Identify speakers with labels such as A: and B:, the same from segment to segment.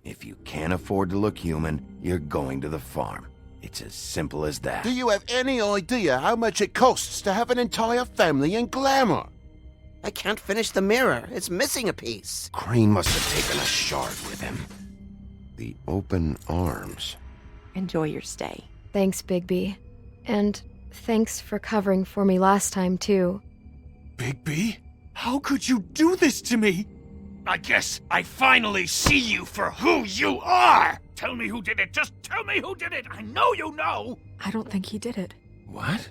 A: If you can't afford to look human, you're going to the farm. It's as simple as that.
B: Do you have any idea how much it costs to have an entire family in glamour?
C: I can't finish the mirror. It's missing a piece.
A: Crane must have taken a shard with him. The open arms.
D: Enjoy your stay.
E: Thanks, Bigby. And thanks for covering for me last time, too.
F: Bigby? How could you do this to me? I guess I finally see you for who you are! Tell me who did it! Just tell me who did it! I know you know!
G: I don't think he did it.
A: What?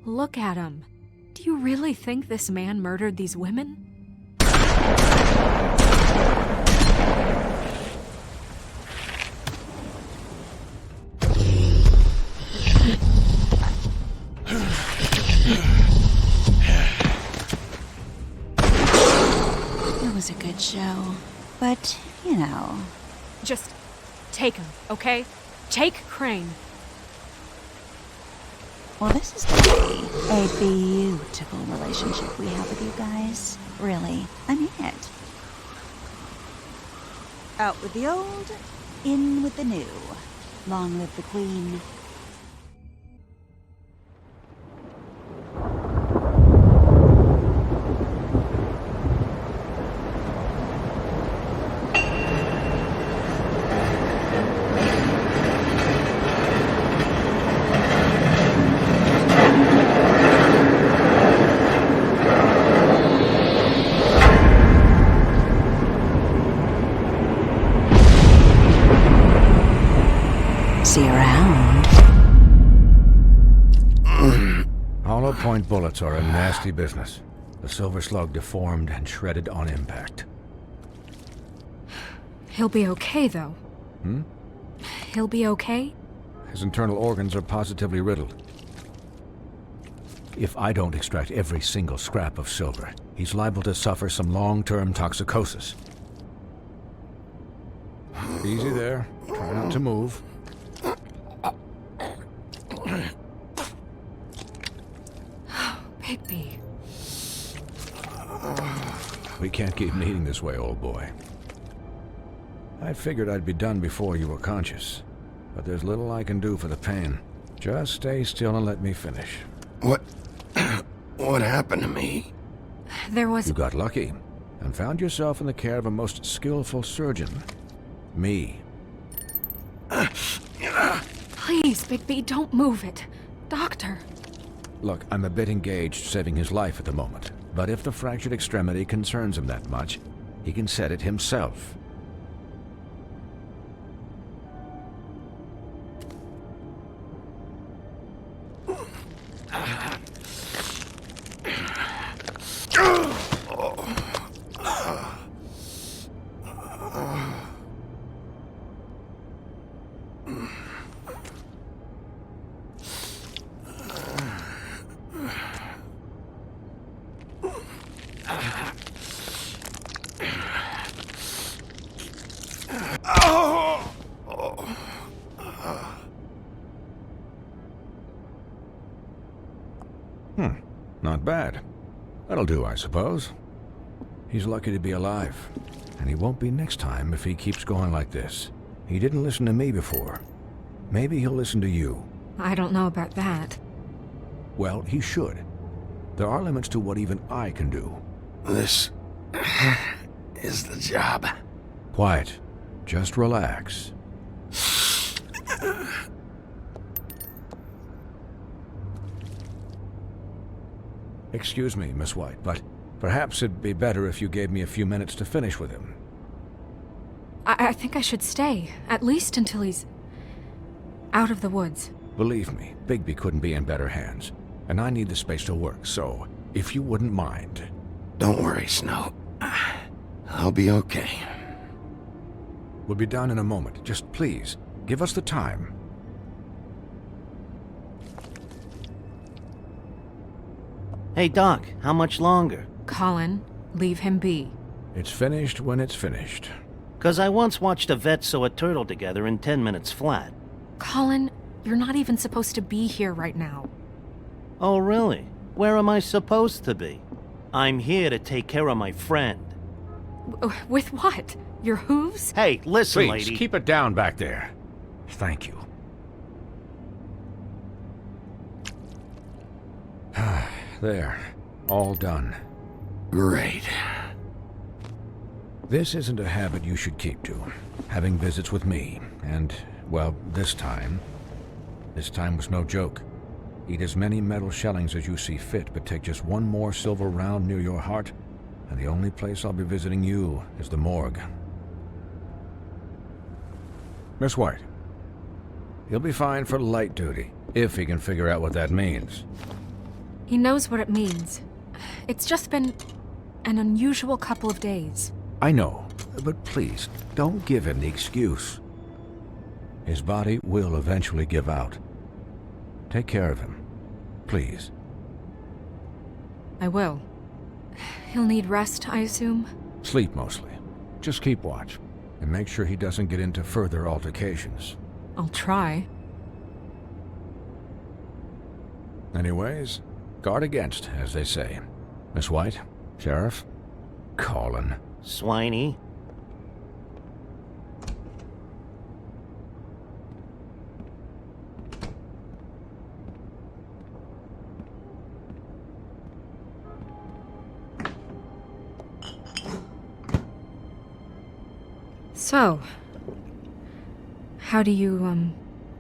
G: Look at him. Do you really think this man murdered these women?
D: It was a good show, but, you know...
G: Just take him, okay? Take Crane.
D: Well, this is really a beautiful relationship we have with you guys. Really, I mean it. Out with the old, in with the new. Long live the Queen. See you around.
H: Hollow point bullets are a nasty business. The silver slug deformed and shredded on impact.
G: He'll be okay, though. He'll be okay?
H: His internal organs are positively riddled. If I don't extract every single scrap of silver, he's liable to suffer some long-term toxicosis. Easy there. Try not to move.
G: Bigby.
H: We can't keep meeting this way, old boy. I figured I'd be done before you were conscious, but there's little I can do for the pain. Just stay still and let me finish.
A: What happened to me?
G: There was...
H: You got lucky and found yourself in the care of a most skillful surgeon. Me.
G: Please, Bigby, don't move it. Doctor.
H: Look, I'm a bit engaged saving his life at the moment, but if the fractured extremity concerns him that much, he can set it himself. Not bad. That'll do, I suppose. He's lucky to be alive, and he won't be next time if he keeps going like this. He didn't listen to me before. Maybe he'll listen to you.
G: I don't know about that.
H: Well, he should. There are limits to what even I can do.
A: This is the job.
H: Quiet. Just relax. Excuse me, Miss White, but perhaps it'd be better if you gave me a few minutes to finish with him.
G: I think I should stay, at least until he's out of the woods.
H: Believe me, Bigby couldn't be in better hands, and I need the space to work, so if you wouldn't mind.
A: Don't worry, Snow. I'll be okay.
H: We'll be done in a moment. Just please, give us the time.
C: Hey, Doc, how much longer?
G: Colin, leave him be.
H: It's finished when it's finished.
C: 'Cause I once watched a vet sew a turtle together in 10 minutes flat.
G: Colin, you're not even supposed to be here right now.
C: Oh, really? Where am I supposed to be? I'm here to take care of my friend.
G: With what? Your hooves?
C: Hey, listen,
H: Please,
C: lady.
H: keep it down back there. Thank you. There. All done.
A: Great.
H: This isn't a habit you should keep to. Having visits with me. And, well, this time was no joke. Eat as many metal shellings as you see fit, but take just one more silver round near your heart, and the only place I'll be visiting you is the morgue. Miss White. He'll be fine for light duty, if he can figure out what that means.
G: He knows what it means. It's just been an unusual couple of days.
H: I know, but please, don't give him the excuse. His body will eventually give out. Take care of him, please.
G: I will. He'll need rest, I assume?
H: Sleep mostly. Just keep watch, and make sure he doesn't get into further altercations.
G: I'll try.
H: Anyways, guard against, as they say. Miss White, Sheriff, Colin.
C: Swiney.
G: So, how do you,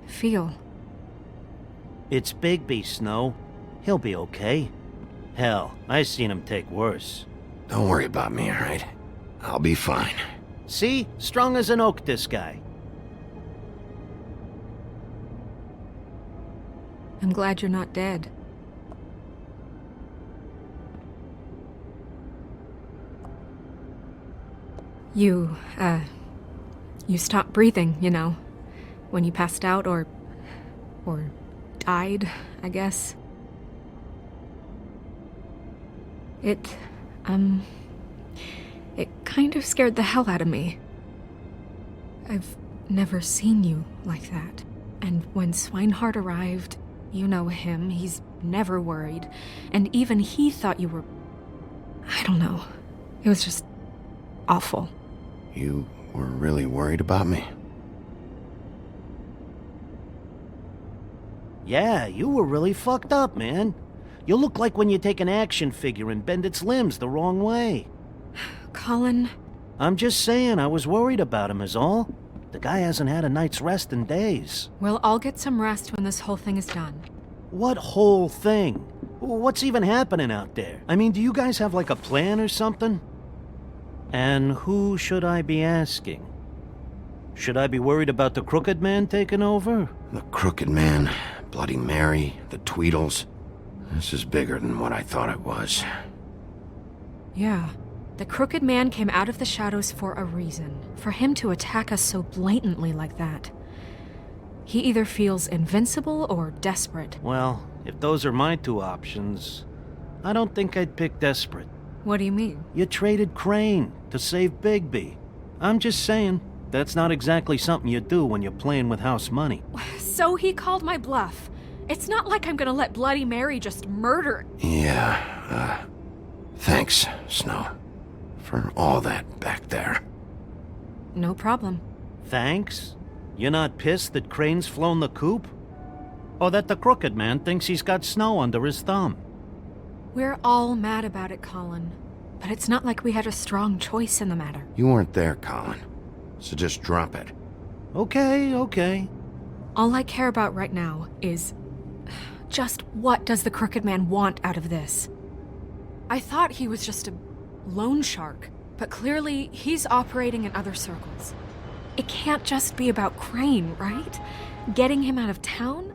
G: feel?
C: It's Bigby, Snow. He'll be okay. Hell, I seen him take worse.
A: Don't worry about me, alright? I'll be fine.
C: See? Strong as an oak, this guy.
G: I'm glad you're not dead. You stopped breathing, you know, when you passed out or died, I guess. It kind of scared the hell out of me. I've never seen you like that. And when Swinehart arrived, you know him, he's never worried. And even he thought you were... I don't know. It was just awful.
A: You were really worried about me?
C: Yeah, you were really fucked up, man. You look like when you take an action figure and bend its limbs the wrong way.
G: Colin...
C: I'm just saying, I was worried about him is all. The guy hasn't had a night's rest in days.
G: We'll all get some rest when this whole thing is done.
C: What whole thing? What's even happening out there? I mean, do you guys have like a plan or something? And who should I be asking? Should I be worried about the Crooked Man taking over?
A: The Crooked Man, Bloody Mary, the Tweedles. This is bigger than what I thought it was.
G: Yeah. The Crooked Man came out of the shadows for a reason. For him to attack us so blatantly like that. He either feels invincible or desperate.
C: Well, if those are my two options, I don't think I'd pick desperate.
G: What do you mean?
C: You traded Crane to save Bigby. I'm just saying, that's not exactly something you do when you're playing with house money.
G: So he called my bluff. It's not like I'm gonna let Bloody Mary just murder...
A: Yeah, thanks, Snow. For all that back there.
G: No problem.
C: Thanks? You're not pissed that Crane's flown the coop? Or that the Crooked Man thinks he's got Snow under his thumb?
G: We're all mad about it, Colin. But it's not like we had a strong choice in the matter.
A: You weren't there, Colin. So just drop it.
C: Okay.
G: All I care about right now is... just what does the Crooked Man want out of this? I thought he was just a loan shark, but clearly he's operating in other circles. It can't just be about Crane, right? Getting him out of town?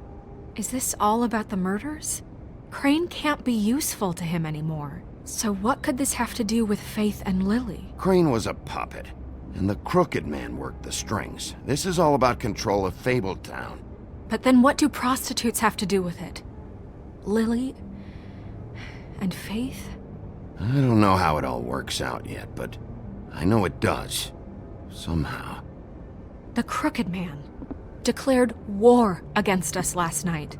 G: Is this all about the murders? Crane can't be useful to him anymore. So what could this have to do with Faith and Lily?
A: Crane was a puppet, and the Crooked Man worked the strings. This is all about control of Fabletown.
G: But then what do prostitutes have to do with it? Lily? And Faith?
A: I don't know how it all works out yet, but I know it does. Somehow.
G: The Crooked Man declared war against us last night.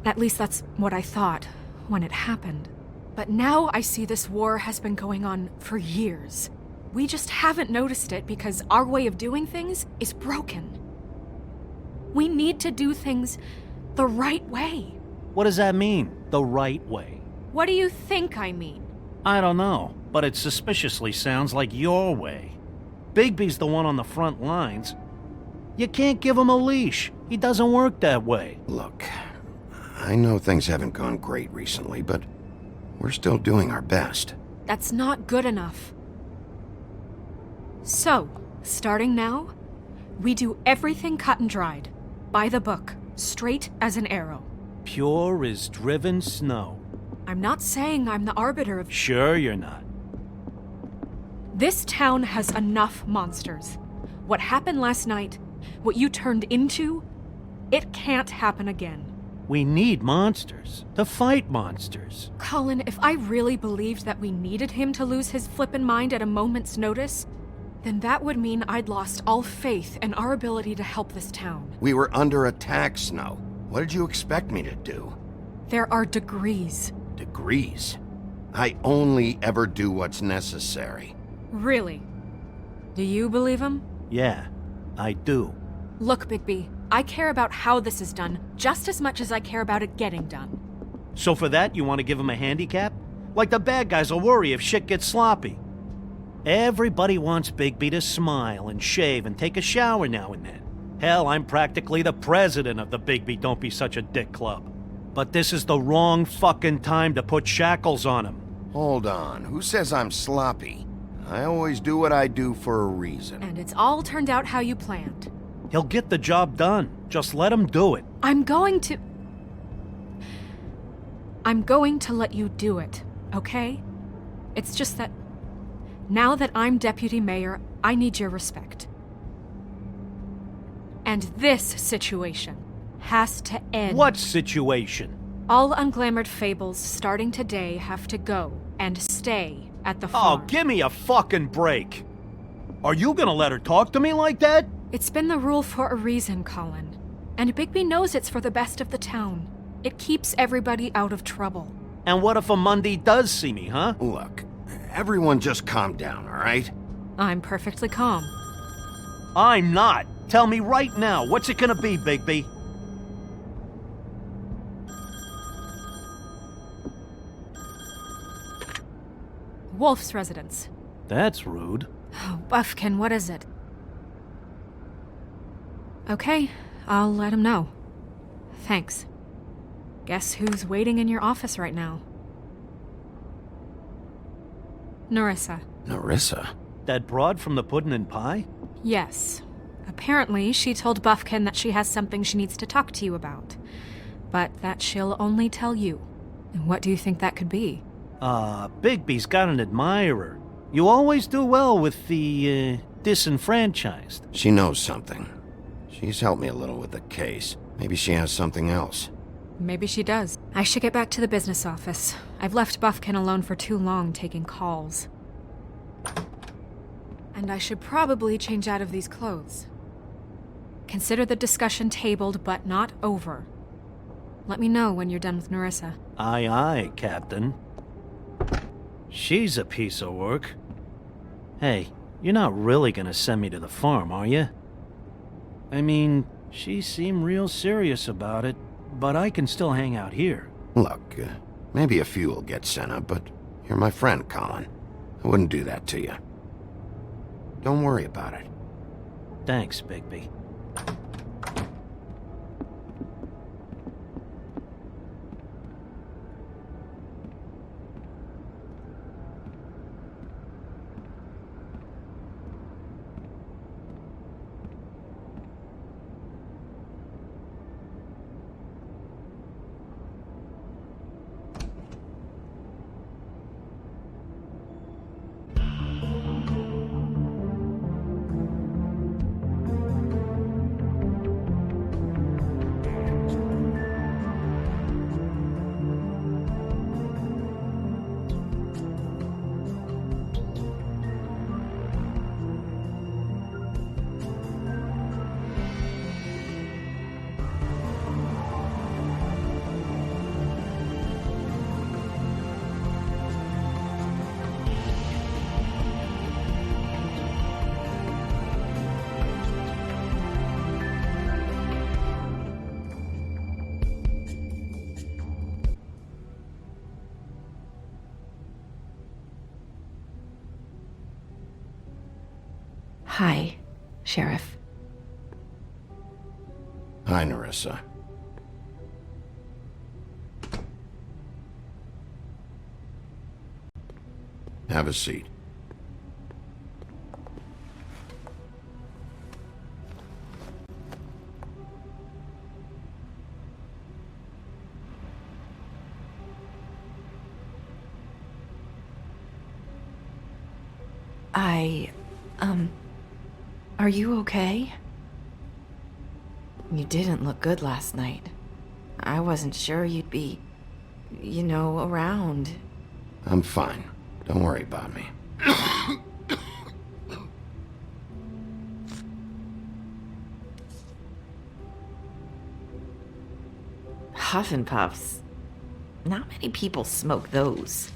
G: At least that's what I thought when it happened. But now I see this war has been going on for years. We just haven't noticed it because our way of doing things is broken. We need to do things the right way.
C: What does that mean, the right way?
G: What do you think I mean?
C: I don't know, but it suspiciously sounds like your way. Bigby's the one on the front lines. You can't give him a leash. He doesn't work that way.
A: Look, I know things haven't gone great recently, but we're still doing our best.
G: That's not good enough. So, starting now, we do everything cut and dried. By the book, straight as an arrow.
C: Pure as driven snow.
G: I'm not saying I'm the arbiter of...
C: Sure you're not.
G: This town has enough monsters. What happened last night, what you turned into, it can't happen again.
C: We need monsters to fight monsters.
G: Colin, if I really believed that we needed him to lose his flippin' mind at a moment's notice, then that would mean I'd lost all faith in our ability to help this town.
A: We were under attack, Snow. What did you expect me to do?
G: There are degrees.
A: Degrees? I only ever do what's necessary.
G: Really? Do you believe him?
C: Yeah, I do.
G: Look, Bigby, I care about how this is done just as much as I care about it getting done.
C: So for that, you want to give him a handicap? Like the bad guys will worry if shit gets sloppy. Everybody wants Bigby to smile and shave and take a shower now and then. Hell, I'm practically the president of the Bigby Don't Be Such a Dick Club. But this is the wrong fucking time to put shackles on him.
A: Hold on, who says I'm sloppy? I always do what I do for a reason.
G: And it's all turned out how you planned.
C: He'll get the job done. Just let him do it.
G: I'm going to let you do it, okay? It's just that now that I'm deputy mayor, I need your respect. And this situation has to end.
C: What situation?
G: All unglamored fables starting today have to go and stay at the farm.
C: Oh, give me a fucking break. Are you gonna let her talk to me like that?
G: It's been the rule for a reason, Colin. And Bigby knows it's for the best of the town. It keeps everybody out of trouble.
C: And what if a Monday does see me, huh?
A: Look, everyone just calm down, all right?
G: I'm perfectly calm.
C: I'm not. Tell me right now, what's it gonna be, Bigby?
G: Wolf's residence.
C: That's rude.
G: Oh, Buffkin, what is it? Okay, I'll let him know. Thanks. Guess who's waiting in your office right now? Nerissa.
A: Nerissa?
C: That broad from the puddin' and pie?
G: Yes. Apparently, she told Buffkin that she has something she needs to talk to you about. But that she'll only tell you. And what do you think that could be?
C: Bigby's got an admirer. You always do well with the, disenfranchised.
A: She knows something. She's helped me a little with the case. Maybe she has something else.
G: Maybe she does. I should get back to the business office. I've left Buffkin alone for too long taking calls. And I should probably change out of these clothes. Consider the discussion tabled but not over. Let me know when you're done with Nerissa.
C: Aye, aye, Captain. She's a piece of work. Hey, you're not really gonna send me to the farm, are you? I mean, she seemed real serious about it, but I can still hang out here.
A: Look, maybe a few will get sent up, but you're my friend, Colin. I wouldn't do that to you. Don't worry about it.
C: Thanks, Bigby.
E: Hi, Sheriff.
A: Hi, Nerissa. Have a seat.
I: Are you okay? You didn't look good last night. I wasn't sure you'd be, around.
A: I'm fine. Don't worry about me.
I: Huff and puffs. Not many people smoke those.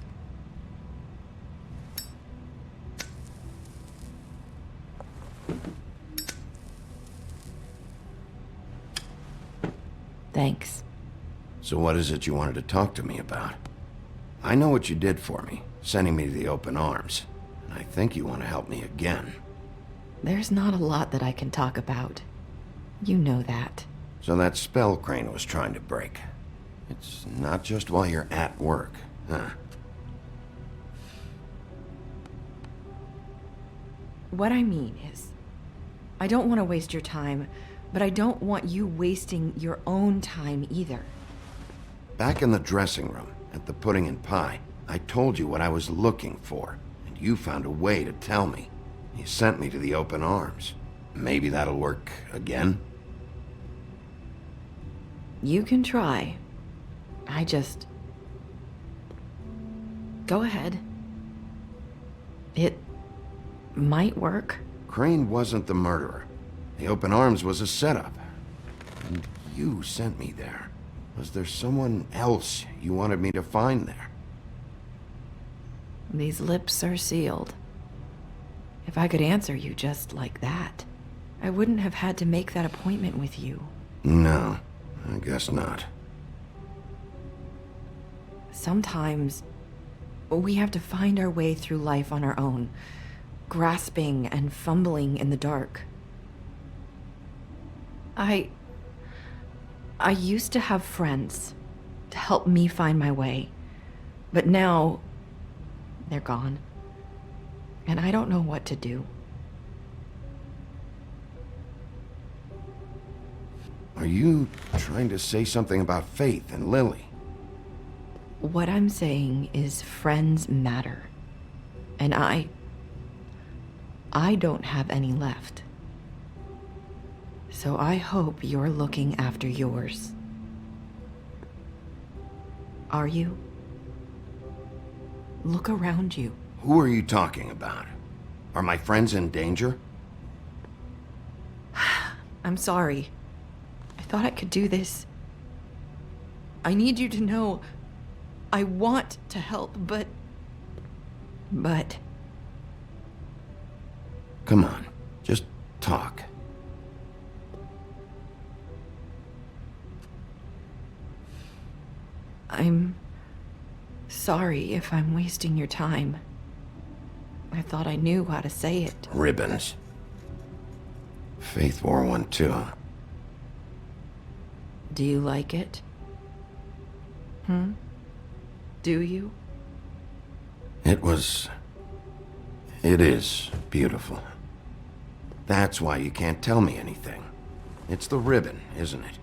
I: Thanks.
A: So what is it you wanted to talk to me about? I know what you did for me, sending me to the open arms. And I think you want to help me again.
I: There's not a lot that I can talk about. You know that.
A: So that spell Crane was trying to break. It's not just while you're at work, huh?
I: What I mean is, I don't want to waste your time, but I don't want you wasting your own time either.
A: Back in the dressing room, at the pudding and pie, I told you what I was looking for, and you found a way to tell me. You sent me to the open arms. Maybe that'll work again?
I: You can try. Go ahead. It might work.
A: Crane wasn't the murderer. The open arms was a setup. And you sent me there. Was there someone else you wanted me to find there?
I: These lips are sealed. If I could answer you just like that, I wouldn't have had to make that appointment with you.
A: No, I guess not.
I: Sometimes we have to find our way through life on our own, grasping and fumbling in the dark. I used to have friends to help me find my way, but now they're gone, and I don't know what to do.
A: Are you trying to say something about Faith and Lily?
I: What I'm saying is friends matter, and I don't have any left. So I hope you're looking after yours. Are you? Look around you.
A: Who are you talking about? Are my friends in danger?
I: I'm sorry. I thought I could do this. I need you to know I want to help, but...
A: Come on, just talk.
I: I'm sorry if I'm wasting your time. I thought I knew how to say it.
A: Ribbons. Faith wore one too.
I: Do you like it? Do you?
A: It is beautiful. That's why you can't tell me anything. It's the ribbon, isn't it?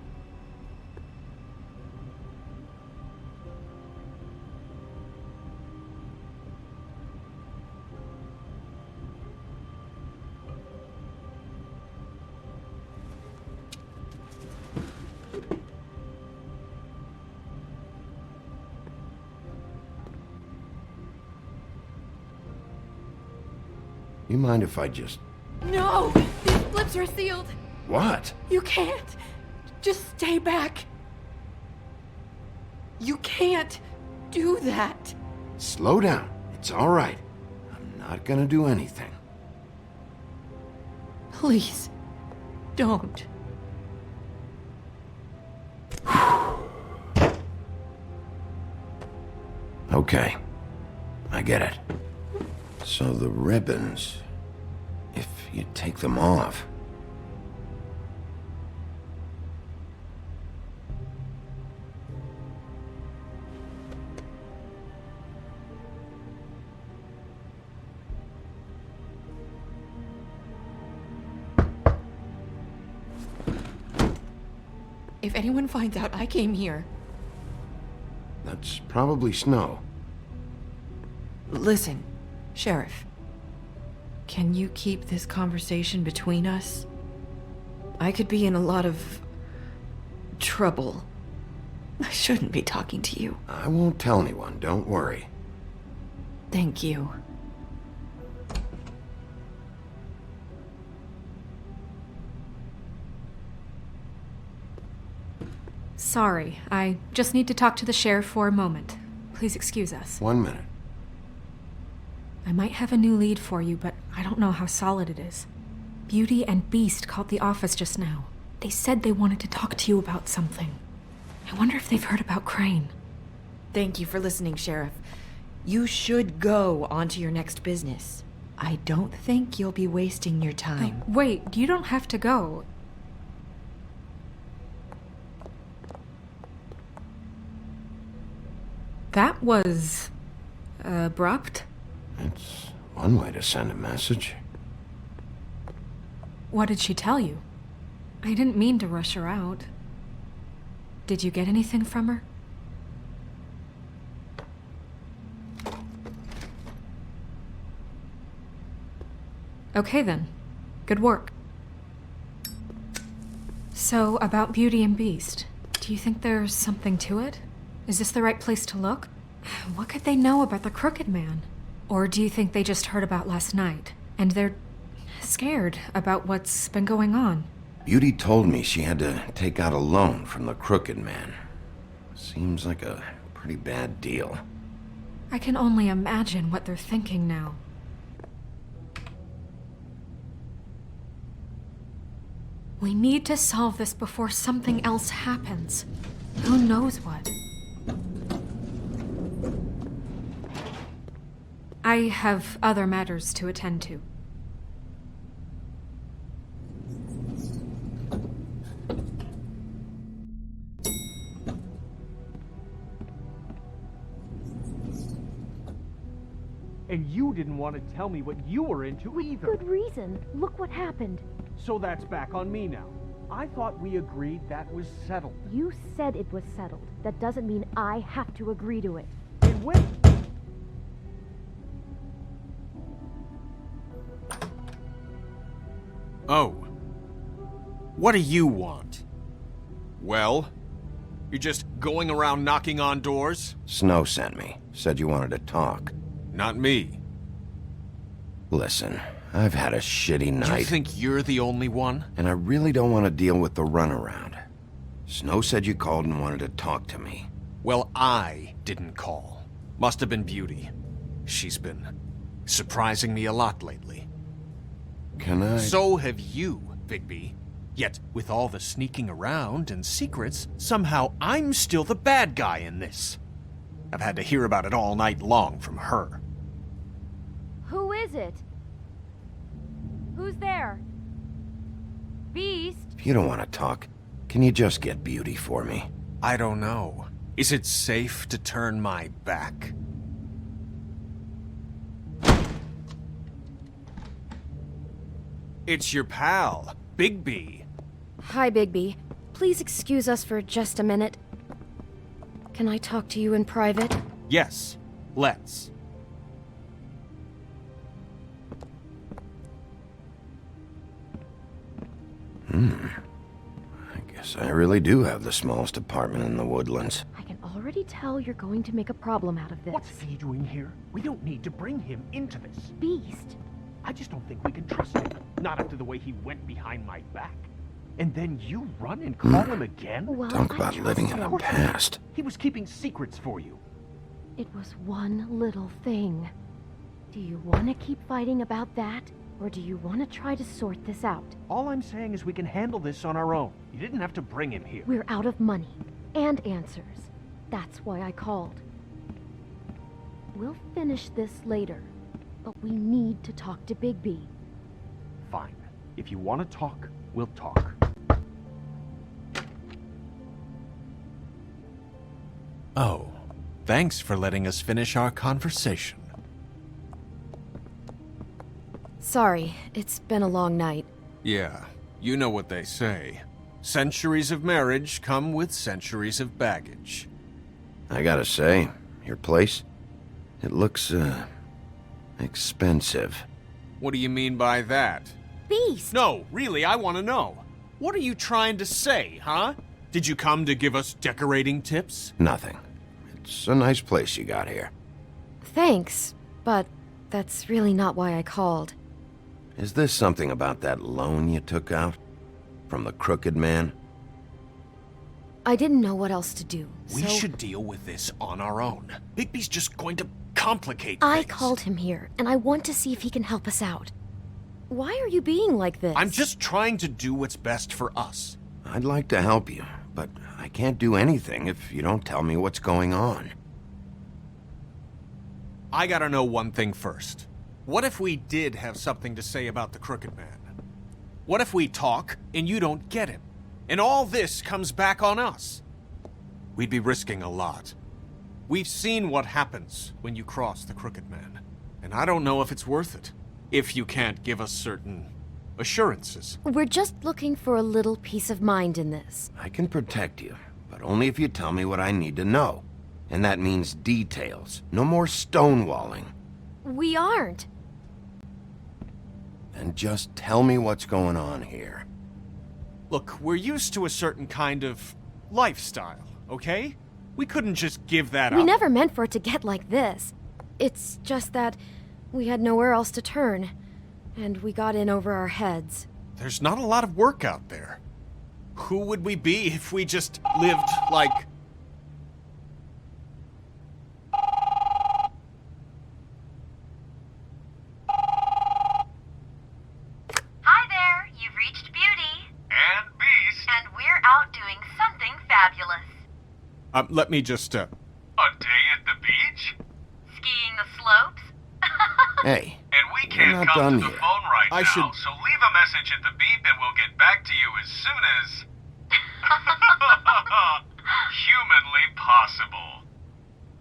A: You mind if I just...
G: No! These lips are sealed!
A: What?
G: You can't! Just stay back! You can't do that!
A: Slow down. It's all right. I'm not gonna do anything.
G: Please, don't.
A: Okay. I get it. So the ribbons... If you take them off.
I: If anyone finds out I came here...
A: That's probably Snow.
I: Listen, Sheriff. Can you keep this conversation between us? I could be in a lot of... trouble. I shouldn't be talking to you.
A: I won't tell anyone, don't worry.
I: Thank you.
G: Sorry, I just need to talk to the sheriff for a moment. Please excuse us.
A: 1 minute.
G: I might have a new lead for you, but I don't know how solid it is. Beauty and Beast called the office just now. They said they wanted to talk to you about something. I wonder if they've heard about Crane.
I: Thank you for listening, Sheriff. You should go on to your next business. I don't think you'll be wasting your time.
G: Wait, you don't have to go. That was... abrupt?
A: It's one way to send a message.
G: What did she tell you? I didn't mean to rush her out. Did you get anything from her? Okay then. Good work. So, about Beauty and Beast, do you think there's something to it? Is this the right place to look? What could they know about the Crooked Man? Or do you think they just heard about last night, and they're scared about what's been going on?
A: Beauty told me she had to take out a loan from the Crooked Man. Seems like a pretty bad deal.
G: I can only imagine what they're thinking now. We need to solve this before something else happens. Who knows what? I have other matters to attend to.
J: And you didn't want to tell me what you were into either.
K: Good reason. Look what happened.
J: So that's back on me now. I thought we agreed that was settled.
K: You said it was settled. That doesn't mean I have to agree to it.
J: And when?
F: Oh. What do you want? Well? You're just going around knocking on doors?
A: Snow sent me. Said you wanted to talk.
F: Not me.
A: Listen, I've had a shitty night.
F: You think you're the only one?
A: And I really don't want to deal with the runaround. Snow said you called and wanted to talk to me.
F: Well, I didn't call. Must have been Beauty. She's been surprising me a lot lately.
A: Can I?
F: So have you, Bigby. Yet, with all the sneaking around and secrets, somehow I'm still the bad guy in this. I've had to hear about it all night long from her.
K: Who is it? Who's there? Beast?
A: If you don't want to talk, can you just get Beauty for me?
F: I don't know. Is it safe to turn my back? It's your pal, Bigby.
E: Hi, Bigby. Please excuse us for just a minute. Can I talk to you in private?
F: Yes, let's.
A: I guess I really do have the smallest apartment in the Woodlands.
K: I can already tell you're going to make a problem out of this.
J: What's he doing here? We don't need to bring him into this.
K: Beast?
J: I just don't think we can trust him. Not after the way he went behind my back. And then you run and call him again?
K: Well,
A: Talk about living in the past.
J: He was keeping secrets for you.
K: It was one little thing. Do you want to keep fighting about that? Or do you want to try to sort this out?
J: All I'm saying is we can handle this on our own. You didn't have to bring him here.
K: We're out of money. And answers. That's why I called. We'll finish this later. But we need to talk to Bigby.
J: Fine. If you want to talk, we'll talk.
F: Oh, thanks for letting us finish our conversation.
E: Sorry, it's been a long night.
F: Yeah, you know what they say. Centuries of marriage come with centuries of baggage.
A: I gotta say, your place, it looks, expensive.
F: What do you mean by that?
E: Beast!
F: No, really, I want to know. What are you trying to say, huh? Did you come to give us decorating tips?
A: Nothing. It's a nice place you got here.
E: Thanks, but that's really not why I called.
A: Is this something about that loan you took out? From the crooked man?
E: I didn't know what else to do,
F: We
E: so
F: should deal with this on our own. Bigby's just going to complicate
E: I
F: things.
E: called him here, and I want to see if he can help us out. Why are you being like this?
F: I'm just trying to do what's best for us.
A: I'd like to help you, but I can't do anything if you don't tell me what's going on.
F: I gotta know one thing first. What if we did have something to say about the crooked man? What if we talk and you don't get him? And all this comes back on us? We'd be risking a lot. We've seen what happens when you cross the crooked man. And I don't know if it's worth it. If you can't give us certain assurances.
E: We're just looking for a little peace of mind in this.
A: I can protect you, but only if you tell me what I need to know. And that means details. No more stonewalling.
E: We aren't.
A: Then just tell me what's going on here.
F: Look, we're used to a certain kind of lifestyle, okay? We couldn't just give that up.
E: We never meant for it to get like this. It's just that we had nowhere else to turn, and we got in over our heads.
F: There's not a lot of work out there. Who would we be if we just lived like...
L: Hi there, you've reached Beauty.
F: And Beast.
L: And we're out doing something fabulous.
F: Let me just,
M: A day at the beach?
L: Skiing the slopes?
A: Hey,
M: And we
A: we're
M: can't
A: not
M: come
A: done
M: to the
A: yet.
M: phone right
F: I
M: now,
F: should-
M: so leave a message at the beep and we'll get back to you as soon as... humanly possible.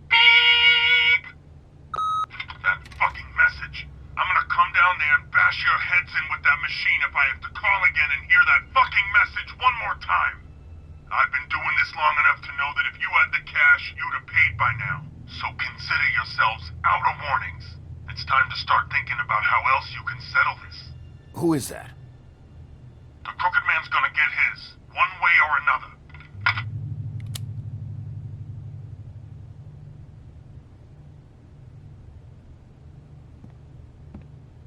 M: Beep! That fucking message. I'm gonna come down there and bash your heads in with that machine if I have to call again and hear that fucking message one more time. I've been doing this long enough to know that if you had the cash, you'd have paid by now. So consider yourselves out of warnings. It's time to start thinking about how else you can settle this.
A: Who is that?
M: The crooked man's gonna get his, one way or another.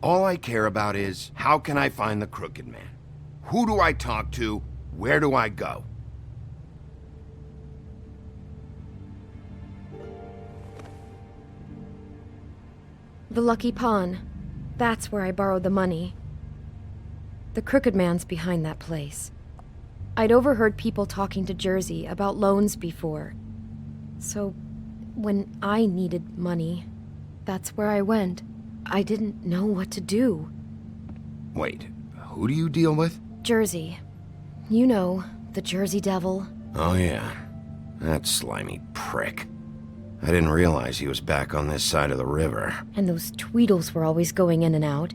A: All I care about is, how can I find the crooked man? Who do I talk to? Where do I go?
E: The Lucky Pawn. That's where I borrowed the money. The crooked man's behind that place. I'd overheard people talking to Jersey about loans before. So, when I needed money, that's where I went. I didn't know what to do.
A: Wait, who do you deal with?
E: Jersey. You know, the Jersey Devil.
A: Oh yeah, that slimy prick. I didn't realize he was back on this side of the river.
E: And those Tweedles were always going in and out.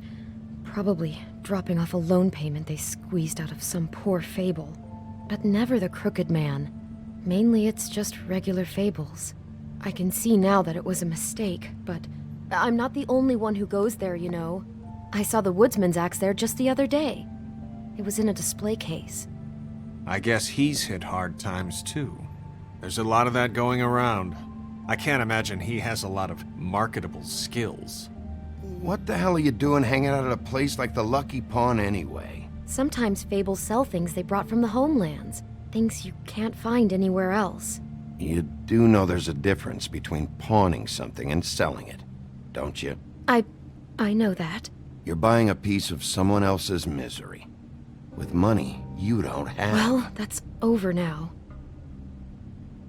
E: Probably dropping off a loan payment they squeezed out of some poor fable. But never the crooked man. Mainly it's just regular fables. I can see now that it was a mistake, but I'm not the only one who goes there, you know. I saw the woodsman's axe there just the other day. It was in a display case.
F: I guess he's hit hard times too. There's a lot of that going around. I can't imagine he has a lot of marketable skills.
A: What the hell are you doing hanging out at a place like the Lucky Pawn anyway?
E: Sometimes fables sell things they brought from the homelands. Things you can't find anywhere else.
A: You do know there's a difference between pawning something and selling it, don't you?
E: I know that.
A: You're buying a piece of someone else's misery. With money you don't have.
E: Well, that's over now.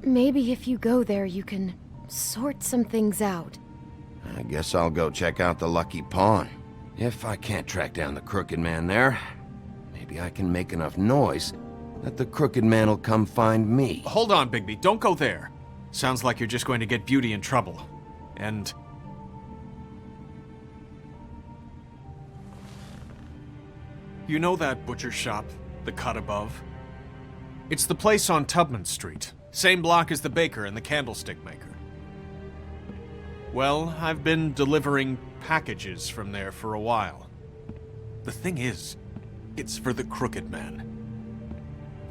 E: Maybe if you go there, you can sort some things out.
A: I guess I'll go check out the Lucky Pawn. If I can't track down the crooked man there, maybe I can make enough noise that the crooked man will come find me.
F: Hold on, Bigby. Don't go there. Sounds like you're just going to get Beauty in trouble. And... you know that butcher shop, the cut above? It's the place on Tubman Street. Same block as the baker and the candlestick maker. Well, I've been delivering packages from there for a while. The thing is, it's for the crooked man.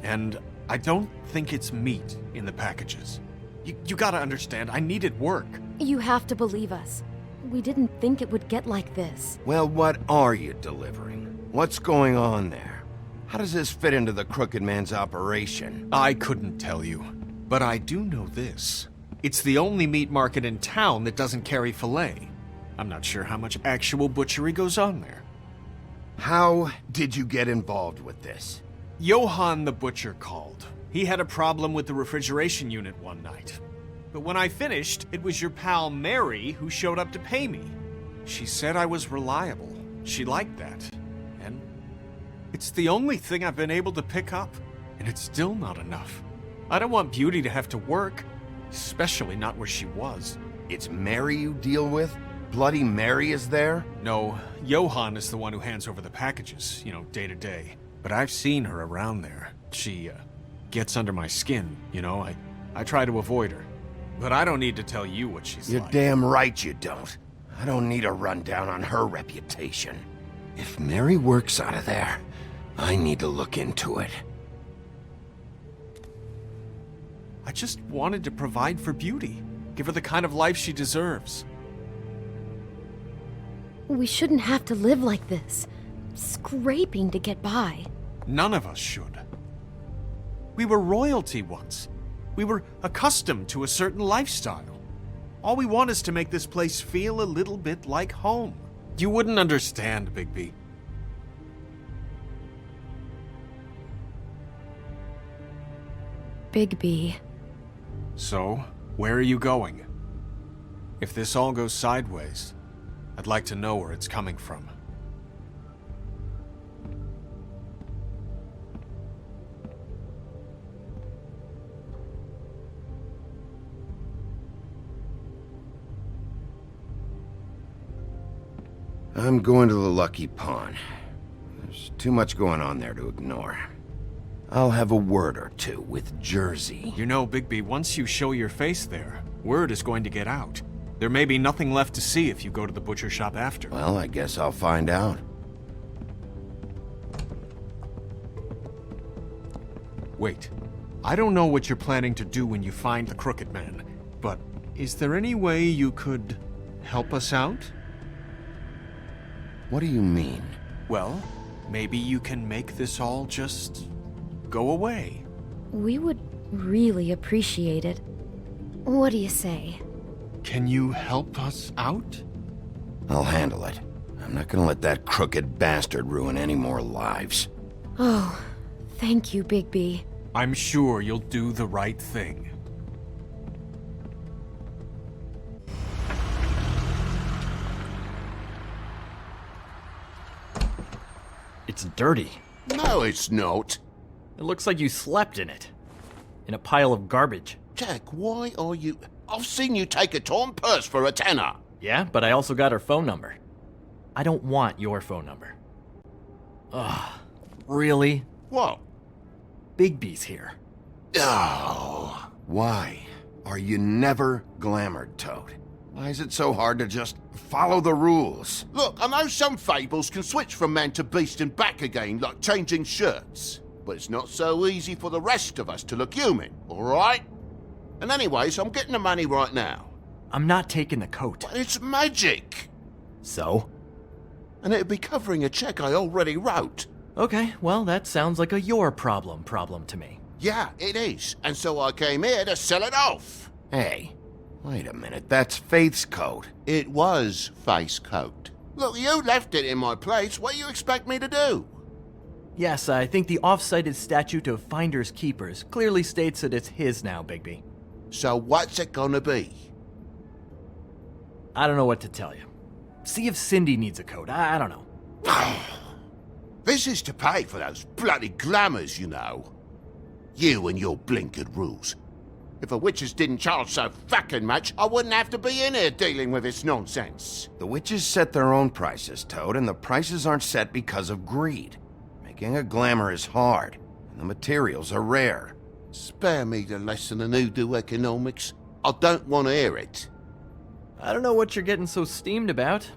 F: And I don't think it's meat in the packages. You gotta understand, I needed work.
K: You have to believe us. We didn't think it would get like this.
A: Well, what are you delivering? What's going on there? How does this fit into the crooked man's operation?
F: I couldn't tell you, but I do know this. It's the only meat market in town that doesn't carry filet. I'm not sure how much actual butchery goes on there.
A: How did you get involved with this?
F: Johann the butcher called. He had a problem with the refrigeration unit one night. But when I finished, it was your pal Mary who showed up to pay me. She said I was reliable. She liked that. And it's the only thing I've been able to pick up. And it's still not enough. I don't want Beauty to have to work. Especially not where she was.
A: It's Mary you deal with? Bloody Mary is there?
F: No, Johann is the one who hands over the packages, day to day. But I've seen her around there. She, gets under my skin, I try to avoid her. But I don't need to tell you what she's
A: You're
F: like.
A: damn right you don't. I don't need a rundown on her reputation. If Mary works out of there, I need to look into it.
F: I just wanted to provide for Beauty. Give her the kind of life she deserves.
K: We shouldn't have to live like this, scraping to get by.
F: None of us should. We were royalty once. We were accustomed to a certain lifestyle. All we want is to make this place feel a little bit like home. You wouldn't understand, Bigby.
K: Bigby.
F: So, where are you going? If this all goes sideways, I'd like to know where it's coming from.
A: I'm going to the Lucky Pawn. There's too much going on there to ignore. I'll have a word or two with Jersey.
F: You know, Bigby, once you show your face there, word is going to get out. There may be nothing left to see if you go to the butcher shop after.
A: Well, I guess I'll find out.
F: Wait. I don't know what you're planning to do when you find the crooked man, but is there any way you could help us out?
A: What do you mean?
F: Well, maybe you can make this all just go away.
K: We would really appreciate it. What do you say?
F: Can you help us out?
A: I'll handle it. I'm not gonna let that crooked bastard ruin any more lives.
K: Oh, thank you, Bigby.
F: I'm sure you'll do the right thing.
N: It's dirty.
B: No, it's not.
N: It looks like you slept in it. In a pile of garbage.
B: Jack, why are you... I've seen you take a torn purse for a tenner.
N: Yeah, but I also got her phone number. I don't want your phone number. Ugh. Really?
B: What?
N: Bigby's here.
A: Oh. Why are you never glamored, Toad? Why is it so hard to just follow the rules?
B: Look, I know some fables can switch from man to beast and back again, like changing shirts. But it's not so easy for the rest of us to look human, alright? And anyways, I'm getting the money right now.
N: I'm not taking the coat.
B: But it's magic!
N: So?
B: And it'd be covering a check I already wrote.
N: Okay, well, that sounds like a your problem to me.
B: Yeah, it is. And so I came here to sell it off.
A: Hey, wait a minute, that's Faith's coat.
B: It was Faith's coat. Look, you left it in my place. What do you expect me to do?
N: Yes, I think the off-cited statute of Finders Keepers clearly states that it's his now, Bigby.
B: So what's it gonna be?
N: I don't know what to tell you. See if Cindy needs a coat. I don't know.
B: This is to pay for those bloody glamours, you know. You and your blinkered rules. If the witches didn't charge so fucking much, I wouldn't have to be in here dealing with this nonsense.
A: The witches set their own prices, Toad, and the prices aren't set because of greed. Making a glamour is hard, and the materials are rare.
B: Spare me the lesson in hoodoo economics. I don't want to hear it.
N: I don't know what you're getting so steamed about.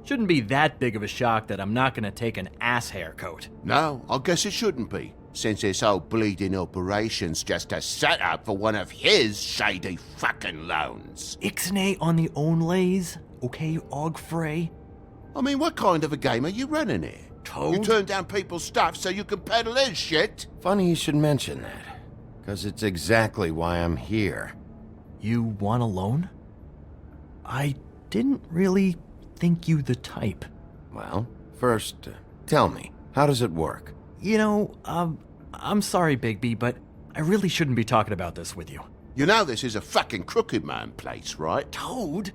N: Shouldn't be that big of a shock that I'm not gonna take an ass haircoat.
B: No, I guess it shouldn't be, since this whole bleeding operation's just a setup for one of his shady fucking loans.
N: Ixnay on the own lays, okay, Og Frey?
B: I mean, what kind of a game are you running here?
N: Toad?
B: You turn down people's stuff so you can peddle his shit?
A: Funny you should mention that, because it's exactly why I'm here.
N: You want a loan? I didn't really think you the type.
A: Well, first, tell me, how does it work?
N: You know, I'm sorry, Bigby, but I really shouldn't be talking about this with you.
B: You know this is a fucking crooked man place, right?
N: Toad?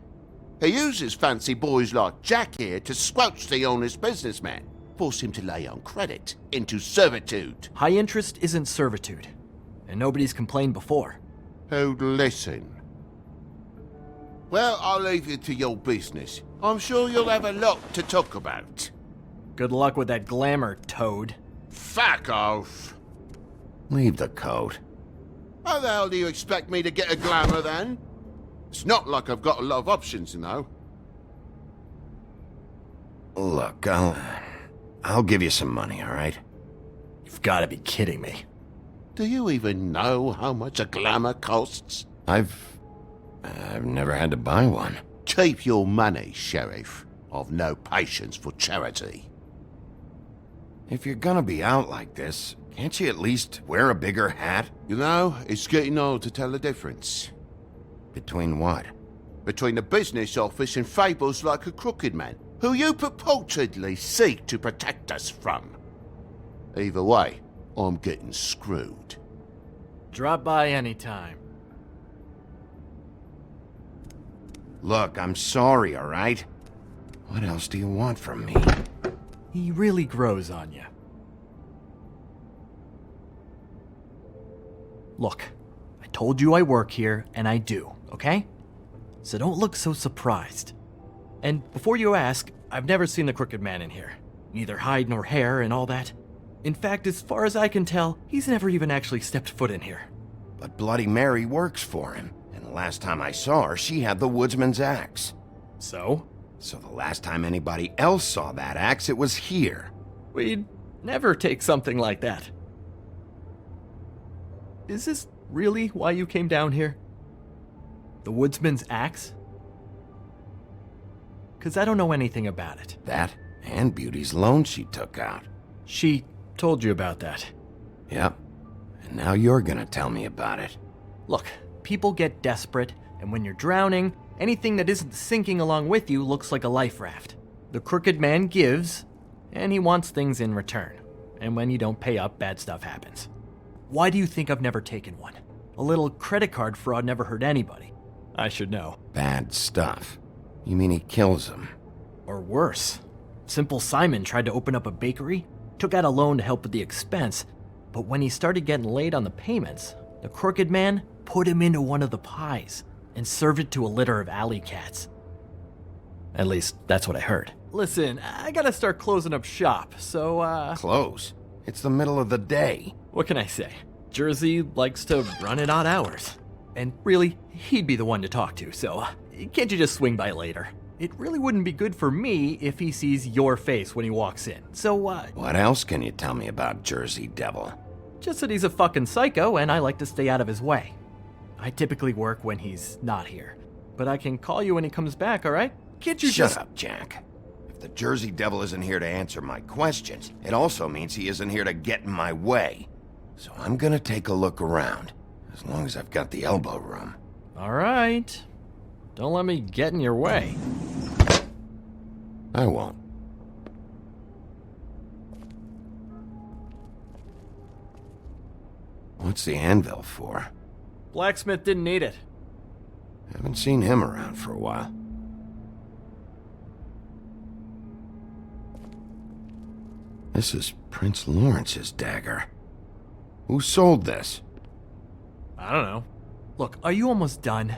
B: He uses fancy boys like Jack here to squelch the honest businessman. Force him to lay on credit into servitude.
N: High interest isn't servitude, and nobody's complained before.
B: Who'd listen? Well, I'll leave you to your business. I'm sure you'll have a lot to talk about.
N: Good luck with that glamour, Toad.
B: Fuck off.
A: Leave the coat.
B: How the hell do you expect me to get a glamour then? It's not like I've got a lot of options, you know.
A: Look, I'll give you some money, all right?
N: You've got to be kidding me.
B: Do you even know how much a glamour costs?
A: I've never had to buy one.
B: Keep your money, Sheriff. I've no patience for charity.
A: If you're gonna be out like this, can't you at least wear a bigger hat?
B: You know, it's getting hard to tell the difference.
A: Between what?
B: Between the business office and fables like a crooked man, who you purportedly seek to protect us from. Either way, I'm getting screwed.
N: Drop by anytime.
A: Look, I'm sorry, all right? What else do you want from me?
N: He really grows on you. Look, I told you I work here, and I do, okay? So don't look so surprised. And before you ask, I've never seen the Crooked Man in here. Neither hide nor hair and all that. In fact, as far as I can tell, he's never even actually stepped foot in here.
A: But Bloody Mary works for him. And the last time I saw her, she had the woodsman's axe.
N: So?
A: So the last time anybody else saw that axe, it was here.
N: We'd never take something like that. Is this really why you came down here? The woodsman's axe? 'Cause I don't know anything about it.
A: That and Beauty's loan she took out.
N: She told you about that.
A: Yep. And now you're gonna tell me about it.
N: Look, people get desperate, and when you're drowning, anything that isn't sinking along with you looks like a life raft. The Crooked Man gives, and he wants things in return. And when you don't pay up, bad stuff happens. Why do you think I've never taken one? A little credit card fraud never hurt anybody. I should know.
A: Bad stuff. You mean he kills them?
N: Or worse. Simple Simon tried to open up a bakery, took out a loan to help with the expense, but when he started getting late on the payments, the Crooked Man put him into one of the pies and served it to a litter of alley cats. At least, that's what I heard. Listen, I gotta start closing up shop, so,
A: Close? It's the middle of the day.
N: What can I say? Jersey likes to run at odd hours. And really, he'd be the one to talk to, so can't you just swing by later? It really wouldn't be good for me if he sees your face when he walks in, so,
A: What else can you tell me about Jersey Devil?
N: Just that he's a fucking psycho and I like to stay out of his way. I typically work when he's not here, but I can call you when he comes back, alright? Can't you
A: Shut up, Jack. If the Jersey Devil isn't here to answer my questions, it also means he isn't here to get in my way. So I'm gonna take a look around, as long as I've got the elbow room.
N: Alright. Don't let me get in your way.
A: I won't. What's the anvil for?
N: Blacksmith didn't need it.
A: Haven't seen him around for a while. This is Prince Lawrence's dagger. Who sold this?
N: I don't know. Look, are you almost done?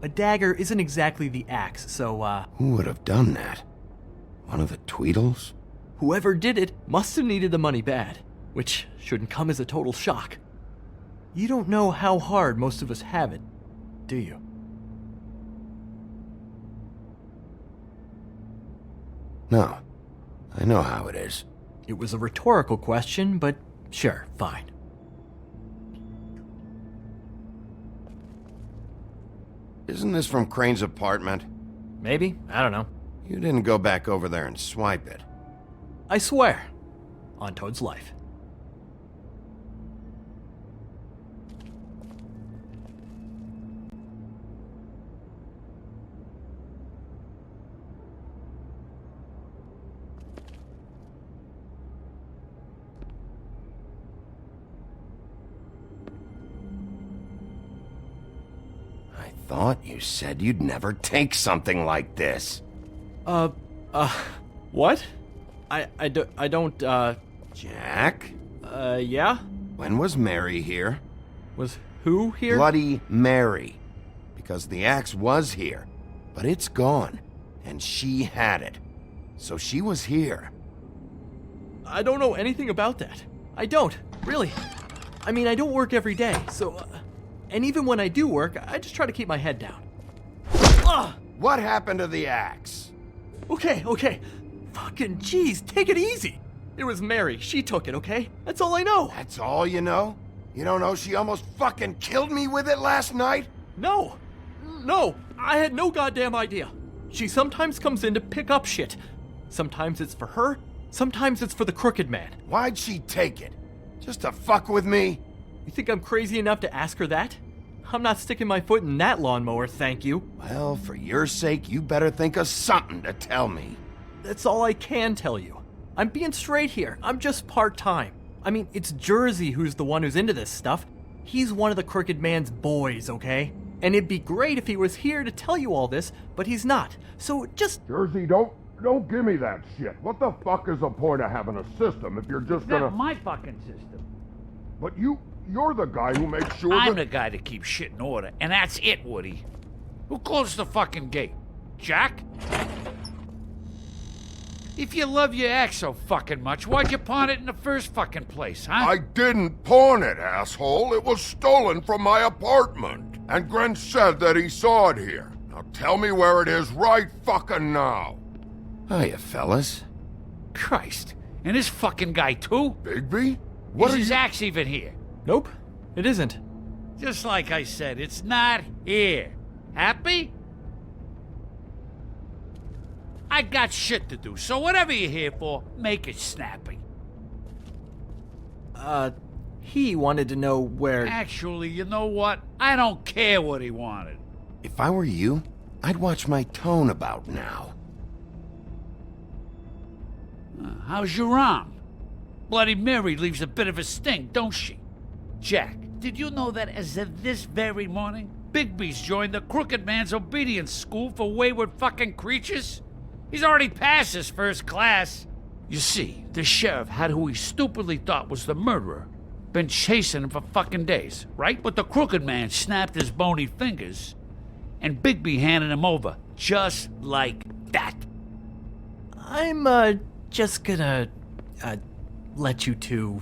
N: A dagger isn't exactly the axe, so,
A: Who would have done that? One of the Tweedles?
N: whoever did it must have needed the money bad, which shouldn't come as a total shock. You don't know how hard most of us have it, do you?
A: No. I know how it is.
N: It was a rhetorical question, but sure, fine.
A: Isn't this from Crane's apartment?
N: Maybe, I don't know.
A: You didn't go back over there and swipe it.
N: I swear. On Toad's life.
A: I thought you said you'd never take something like this.
N: What? I don't,
A: Jack?
N: Yeah?
A: When was Mary here?
N: Was who here?
A: Bloody Mary. Because the axe was here, but it's gone, and she had it. So she was here.
N: I don't know anything about that. I don't, really. I mean, I don't work every day, so... and even when I do work, I just try to keep my head down.
A: What happened to the axe?
N: Okay. Fucking jeez, take it easy. It was Mary. She took it, okay? That's all I know.
A: That's all you know? You don't know she almost fucking killed me with it last night?
N: No, I had no goddamn idea. She sometimes comes in to pick up shit. Sometimes it's for her, sometimes it's for the Crooked Man.
A: Why'd she take it? Just to fuck with me?
N: You think I'm crazy enough to ask her that? I'm not sticking my foot in that lawnmower, thank you.
A: Well, for your sake, you better think of something to tell me.
N: That's all I can tell you. I'm being straight here. I'm just part-time. I mean, it's Jersey who's the one who's into this stuff. He's one of the Crooked Man's boys, okay? And it'd be great if he was here to tell you all this, but he's not. So just...
M: Jersey, don't give me that shit. What the fuck is the point of having a system if you're just gonna...
O: Not my fucking system.
M: But you're the guy who makes sure
O: I'm the guy that keeps shit in order, and that's it, Woody. Who closed the fucking gate? Jack? If you love your ex so fucking much, why'd you pawn it in the first fucking place, huh?
M: I didn't pawn it, asshole. It was stolen from my apartment. And Gren said that he saw it here. Now tell me where it is right fucking now.
A: Hiya, fellas.
O: Christ. And this fucking guy, too?
M: Bigby? What
O: Is
M: are
O: his
M: you...
O: axe even here?
N: Nope, it isn't.
O: Just like I said, it's not here. Happy? I got shit to do, so whatever you're here for, make it snappy.
N: He wanted to know where...
O: Actually, you know what? I don't care what he wanted.
A: If I were you, I'd watch my tone about now.
O: How's your arm? Bloody Mary leaves a bit of a sting, don't she? Jack, did you know that as of this very morning, Bigby's joined the Crooked Man's obedience school for wayward fucking creatures? He's already passed his first class. You see, the sheriff had who he stupidly thought was the murderer. Been chasing him for fucking days, right? But the Crooked Man snapped his bony fingers, and Bigby handed him over, just like that.
N: I'm, just gonna, let you two,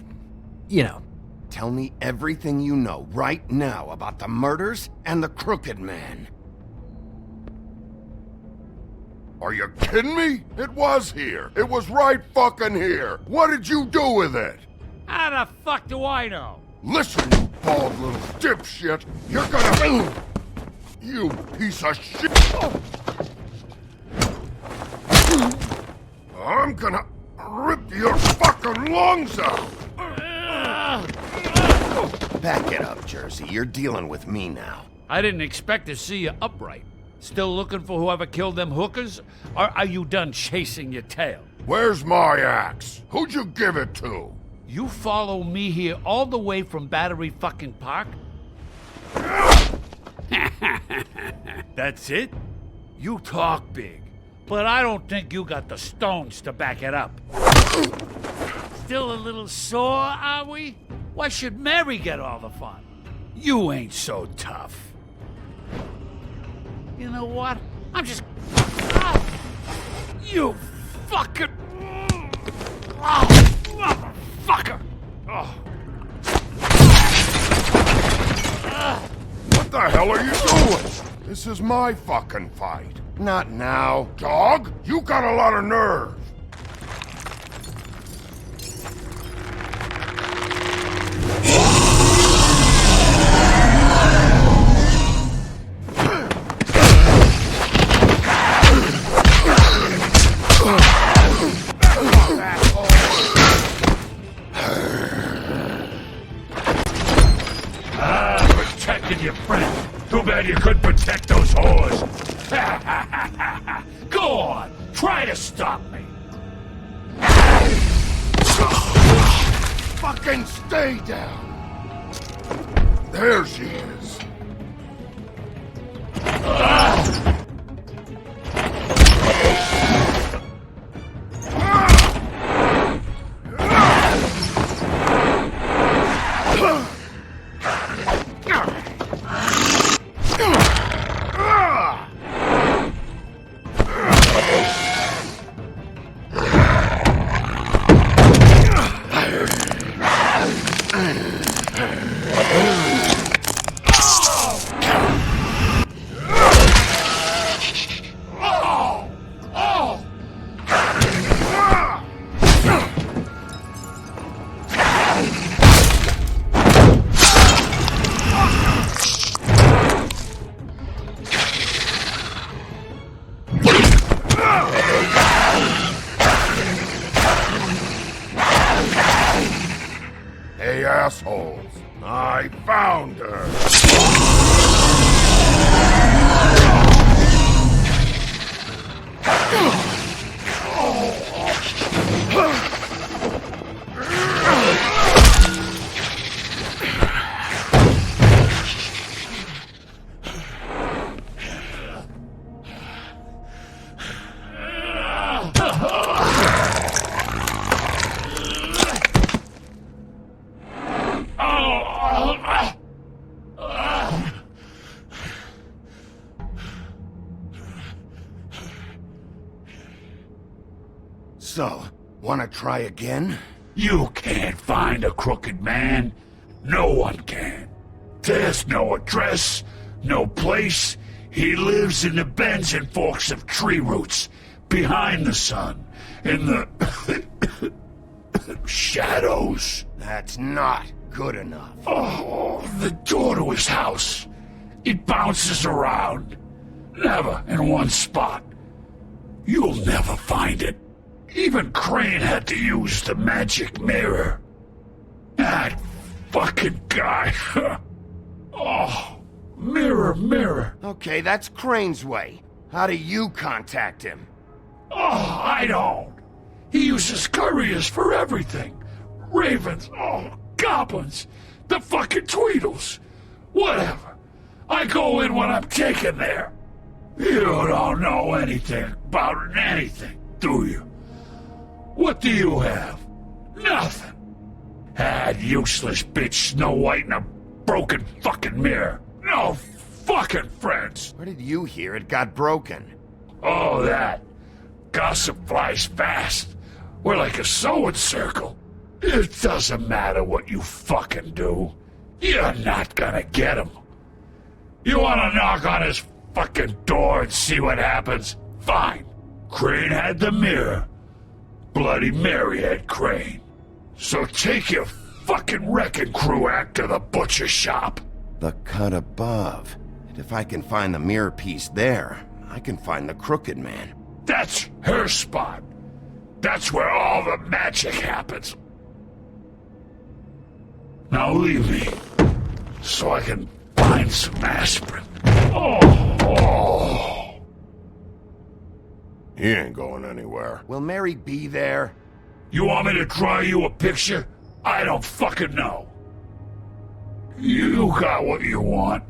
N: you know.
A: Tell me everything you know right now about the murders and the Crooked Man.
M: Are you kidding me? It was here. It was right fucking here. What did you do with it?
O: How the fuck do I know?
M: Listen, you bald little dipshit. You're gonna... You piece of shit. I'm gonna rip your fucking lungs out.
A: Back it up, Jersey. You're dealing with me now.
O: I didn't expect to see you upright. Still looking for whoever killed them hookers? Or are you done chasing your tail?
M: Where's my axe? Who'd you give it to?
O: You follow me here all the way from Battery fucking Park? That's it? You talk big. but I don't think you got the stones to back it up. Still a little sore, are we? Why should Mary get all the fun? You ain't so tough. You know what? I'm just... You fucking... motherfucker!
M: What the hell are you doing? This is my fucking fight.
A: Not now.
M: Dog, you got a lot of nerve.
O: Protected your friend. Too bad you couldn't protect those whores. Go on, try to stop me.
M: Fucking stay down. There she is. Hey, assholes. I found her.
A: So, wanna try again?
O: You can't find a crooked man. No one can. There's no address, no place. He lives in the bends and forks of tree roots, behind the sun, in the shadows.
A: That's not good enough.
O: Oh, the door to his house. It bounces around. Never in one spot. You'll never find it. Even Crane had to use the magic mirror. That fucking guy. Oh, mirror, mirror.
A: Okay, that's Crane's way. How do you contact him?
O: Oh, I don't. He uses couriers for everything. Ravens, goblins, the fucking Tweedles. Whatever. I go in when I'm taken there. You don't know anything about anything, do you? What do you have? Nothing. That useless bitch Snow White and a broken fucking mirror. No fucking friends.
A: Where did you hear it got broken?
O: Oh, that. Gossip flies fast. We're like a sewing circle. It doesn't matter what you fucking do. You're not gonna get him. You wanna knock on his fucking door and see what happens? Fine. Crane had the mirror. Bloody Mary had Crane. So take your fucking wrecking crew act to the butcher shop.
A: The cut above. And if I can find the mirror piece there, I can find the crooked man.
O: That's her spot. That's where all the magic happens. Now leave me, so I can find some aspirin. Oh.
M: He ain't going anywhere.
A: Will Mary be there?
O: You want me to draw you a picture? I don't fucking know. You got what you want.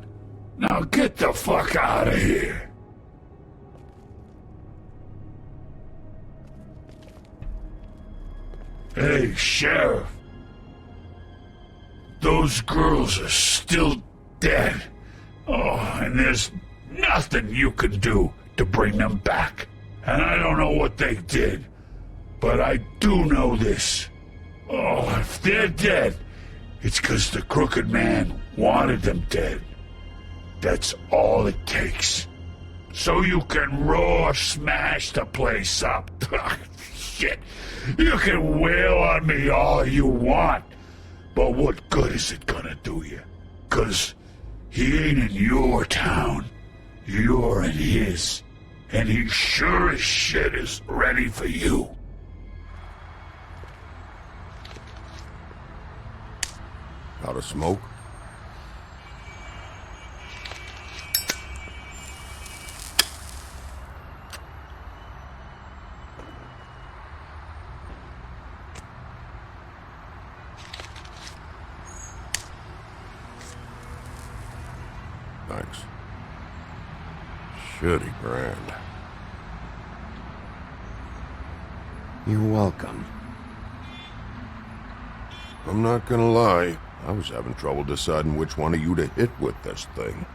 O: Now get the fuck out of here.
M: Hey, Sheriff. Those girls are still dead. Oh, and there's nothing you can do to bring them back. And I don't know what they did, but I do know this. Oh, if they're dead, it's 'cause the Crooked Man wanted them dead. That's all it takes. So you can raw smash the place up. Shit, you can wail on me all you want, but what good is it gonna do you? 'Cause he ain't in your town, you're in his, and he sure as shit is ready for you.
A: Out of smoke? Thanks. Shitty brand. You're welcome. I'm not gonna lie, I was having trouble deciding which one of you to hit with this thing.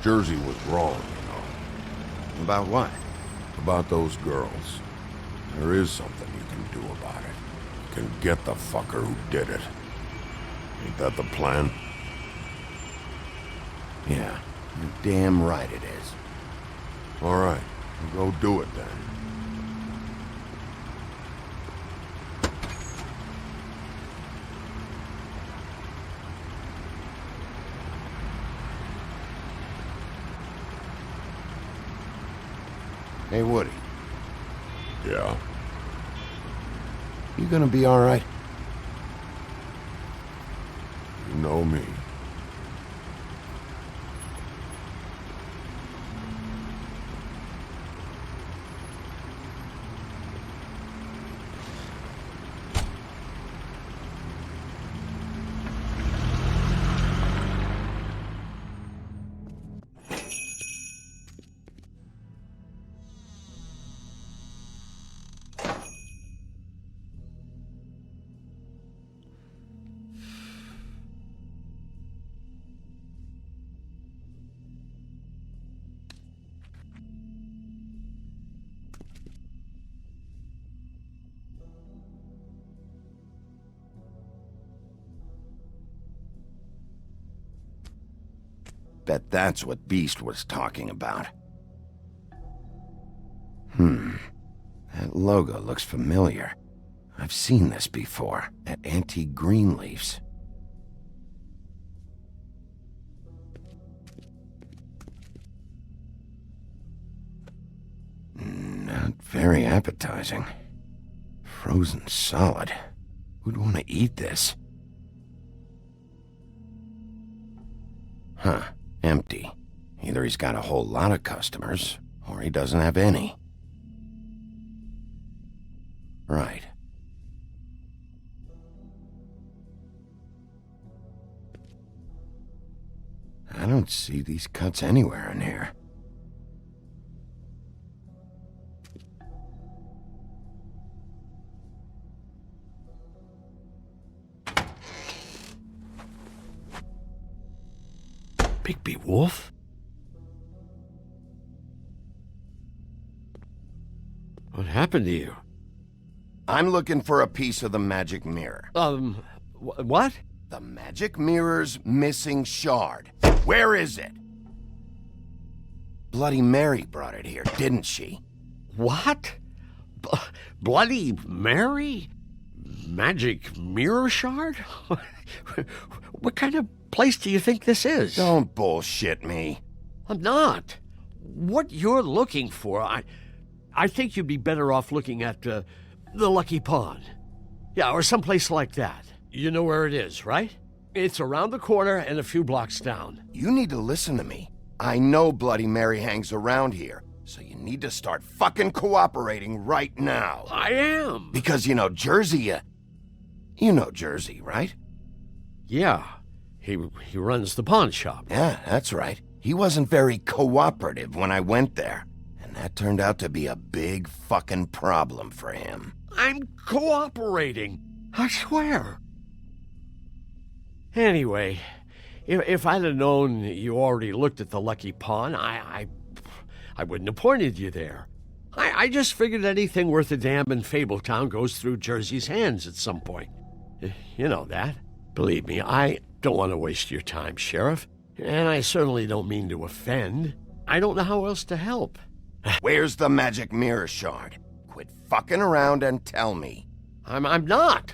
A: Jersey was wrong, you know. About what? About those girls. There is something you can do about it. You can get the fucker who did it. Ain't that the plan? Yeah, you're damn right it is. All right, go do it then. Hey, Woody. Yeah? You gonna be all right? You know me. Bet that's what Beast was talking about. That logo looks familiar. I've seen this before, at Antique Greenleaf's. Not very appetizing. Frozen solid. Who'd want to eat this? Huh. Empty. Either he's got a whole lot of customers, or he doesn't have any. Right. I don't see these cuts anywhere in here.
P: Bigbi Wulf? What happened to you?
A: I'm looking for a piece of the magic mirror.
P: What?
A: The magic mirror's missing shard. Where is it? Bloody Mary brought it here, didn't she?
P: What? Bloody Mary? Magic mirror shard? What kind of place do you think this is?
A: Don't bullshit me.
P: I'm not. What you're looking for, I think you'd be better off looking at the Lucky Pond. Yeah, or someplace like that. You know where it is, right? It's around the corner and a few blocks down.
A: You need to listen to me. I know Bloody Mary hangs around here, so you need to start fucking cooperating right now.
P: I am.
A: Because, you know, Jersey, you know Jersey, right?
P: Yeah. He runs the pawn shop.
A: Yeah, that's right. He wasn't very cooperative when I went there, and that turned out to be a big fucking problem for him.
P: I'm cooperating, I swear. Anyway, if I'd have known you already looked at the Lucky Pawn, I wouldn't have pointed you there. I just figured anything worth a damn in Fabletown goes through Jersey's hands at some point. You know that. Believe me, I don't want to waste your time, Sheriff. And I certainly don't mean to offend. I don't know how else to help.
A: Where's the magic mirror shard? Quit fucking around and tell me.
P: I'm not.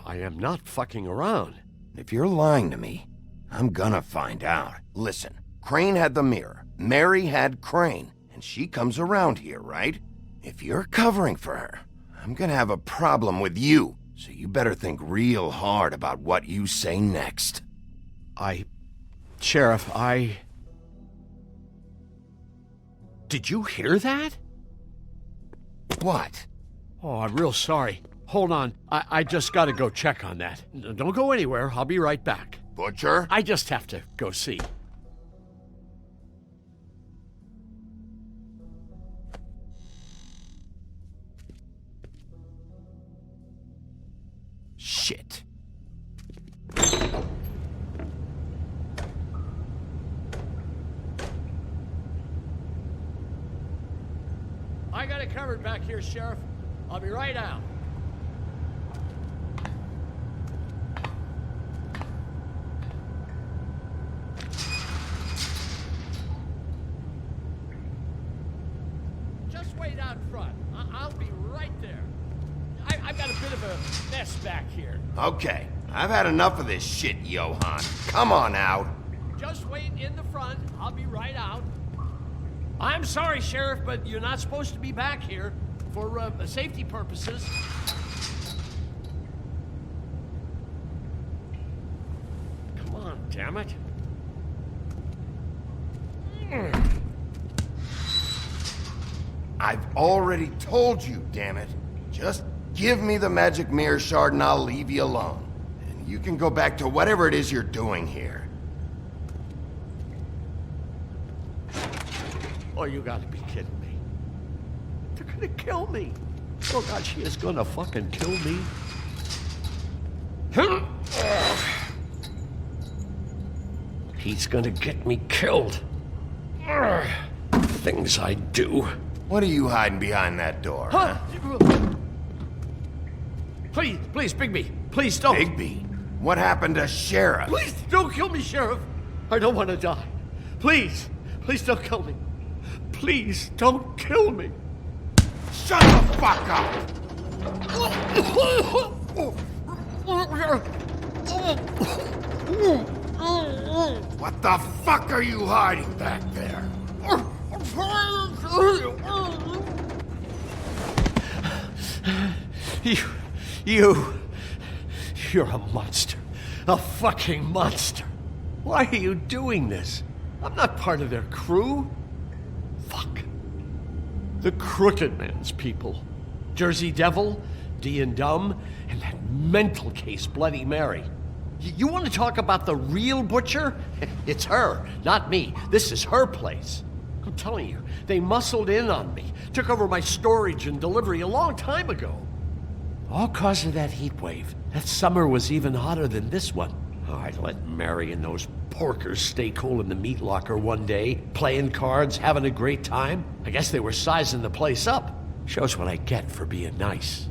P: I am not fucking around.
A: If you're lying to me, I'm gonna find out. Listen, Crane had the mirror, Mary had Crane, and she comes around here, right? If you're covering for her, I'm gonna have a problem with you, so you better think real hard about what you say next.
P: Sheriff, Did you hear that?
A: What?
P: Oh, I'm real sorry. Hold on. I just gotta go check on that. Don't go anywhere. I'll be right back.
A: Butcher?
P: I just have to go see.
A: Shit.
P: I got it covered back here, Sheriff. I'll be right out. Just wait out front. I'll be right there. I've got a bit of a mess back here.
A: Okay, I've had enough of this shit, Johan. Come on out.
P: Just wait in the front. I'll be right out. I'm sorry, Sheriff, but you're not supposed to be back here for safety purposes. Come on, damn it.
A: I've already told you, damn it. Just give me the magic mirror shard and I'll leave you alone. And you can go back to whatever it is you're doing here.
P: Oh, you gotta be kidding me. They're gonna kill me. Oh, God, she is gonna fucking kill me. He's gonna get me killed. Things I do.
A: What are you hiding behind that door, huh?
P: Please, Bigby. Please don't.
A: Bigby? What happened to Sheriff?
P: Please don't kill me, Sheriff. I don't want to die. Please don't kill me. Please don't kill me.
A: Shut the fuck up! What the fuck are you hiding back there?
P: You're a monster. A fucking monster. Why are you doing this? I'm not part of their crew. Fuck. The Crooked Man's people. Jersey Devil, D and Dumb, and that mental case, Bloody Mary. You want to talk about the real butcher? It's her, not me. This is her place. I'm telling you, they muscled in on me, took over my storage and delivery a long time ago. All cause of that heat wave. That summer was even hotter than this one. Oh, I'd let Mary and those porkers stay cool in the meat locker one day, playing cards, having a great time. I guess they were sizing the place up. Shows what I get for being nice.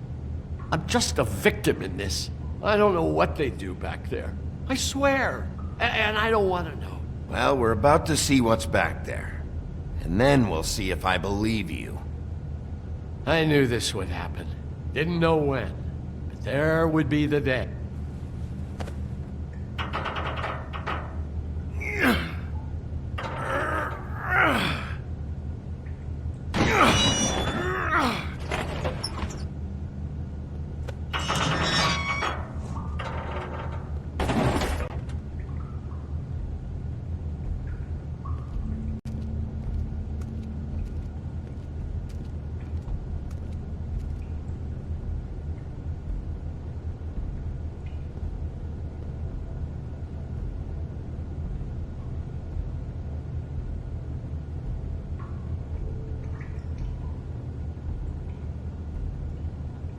P: I'm just a victim in this. I don't know what they do back there. I swear. And I don't want to know.
A: Well, we're about to see what's back there. And then we'll see if I believe you.
P: I knew this would happen. Didn't know when. But there would be the day.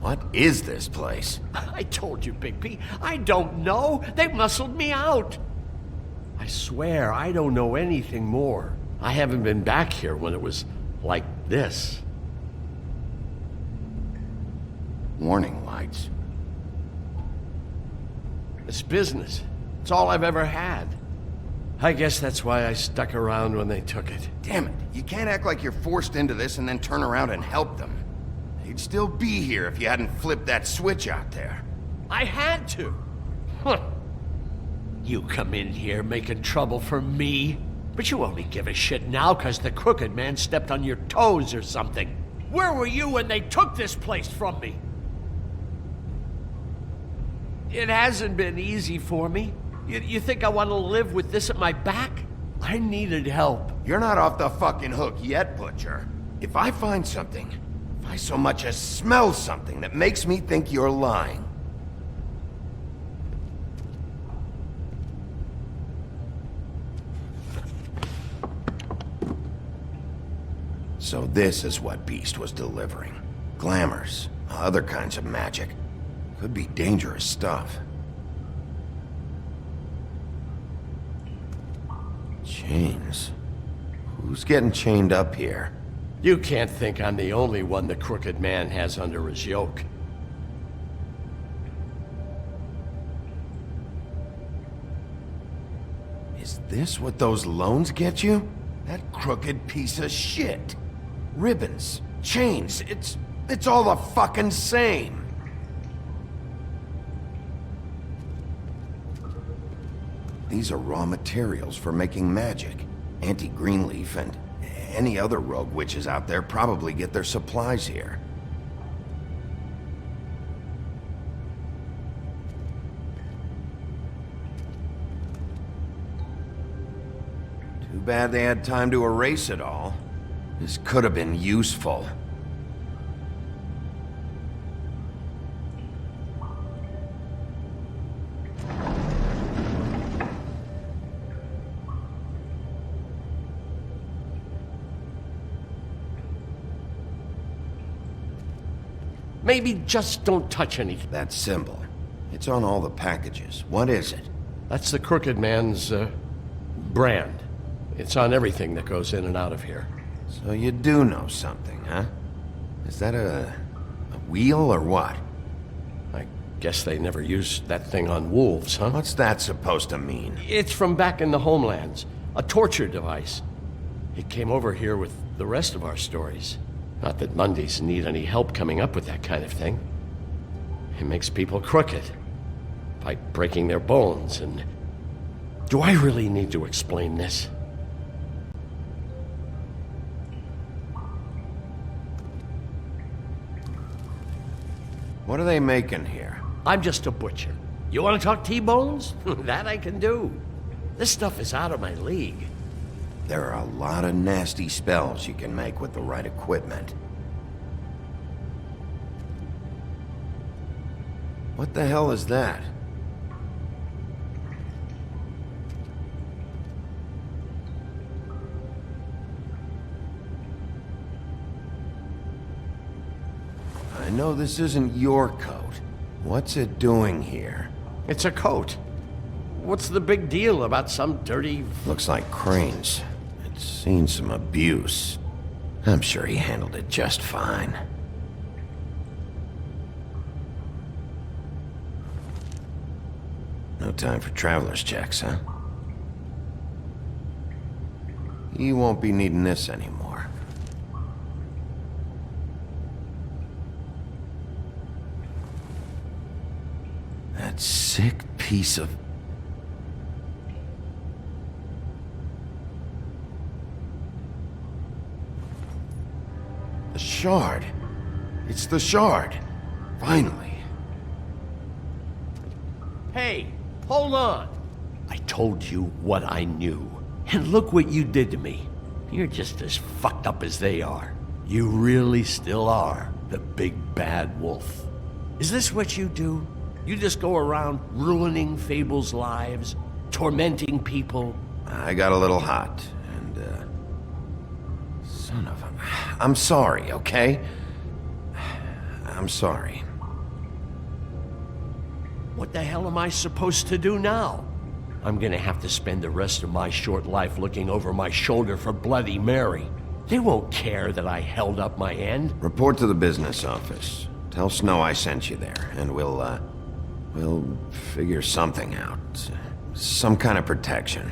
A: What is this place?
P: I told you, Bigby. I don't know. They muscled me out. I swear, I don't know anything more. I haven't been back here when it was like this.
A: Warning lights.
P: It's business. It's all I've ever had. I guess that's why I stuck around when they took it.
A: Damn it, you can't act like you're forced into this and then turn around and help them. You'd still be here if you hadn't flipped that switch out there.
P: I had to. Huh. You come in here making trouble for me, but you only give a shit now because the crooked man stepped on your toes or something. Where were you when they took this place from me? It hasn't been easy for me. You think I want to live with this at my back? I needed help.
A: You're not off the fucking hook yet, Butcher. If I find something, if I so much as smell something that makes me think you're lying. So this is what Beast was delivering. Glamours, other kinds of magic. Could be dangerous stuff. Chains. Who's getting chained up here?
P: You can't think I'm the only one the crooked man has under his yoke.
A: Is this what those loans get you? That crooked piece of shit. Ribbons, chains, it's all the fucking same. These are raw materials for making magic. Auntie Greenleaf and any other rogue witches out there probably get their supplies here. Too bad they had time to erase it all. This could have been useful.
P: Maybe just don't touch anything.
A: That symbol. It's on all the packages. What is it?
P: That's the crooked man's, brand. It's on everything that goes in and out of here.
A: So you do know something, huh? Is that a wheel or what?
P: I guess they never used that thing on wolves, huh?
A: What's that supposed to mean?
P: It's from back in the homelands. A torture device. It came over here with the rest of our stories. Not that Mondays need any help coming up with that kind of thing. It makes people crooked. By breaking their bones and... Do I really need to explain this?
A: What are they making here?
P: I'm just a butcher. You want to talk T-bones? That I can do. This stuff is out of my league.
A: There are a lot of nasty spells you can make with the right equipment. What the hell is that? I know this isn't your coat. What's it doing here?
P: It's a coat. What's the big deal about some dirty...
A: Looks like Crane's. It's seen some abuse. I'm sure he handled it just fine. No time for traveler's checks, huh? You won't be needing this anymore. That sick piece of... The shard. It's the shard. Finally.
P: Hey, hold on. I told you what I knew. And look what you did to me. You're just as fucked up as they are. You really still are the big bad wolf. Is this what you do? You just go around ruining Fable's lives, tormenting people?
A: I got a little hot, and, son of a... I'm sorry, okay? I'm sorry.
P: What the hell am I supposed to do now? I'm gonna have to spend the rest of my short life looking over my shoulder for Bloody Mary. They won't care that I held up my end.
A: Report to the business office. Tell Snow I sent you there, and we'll figure something out. Some kind of protection.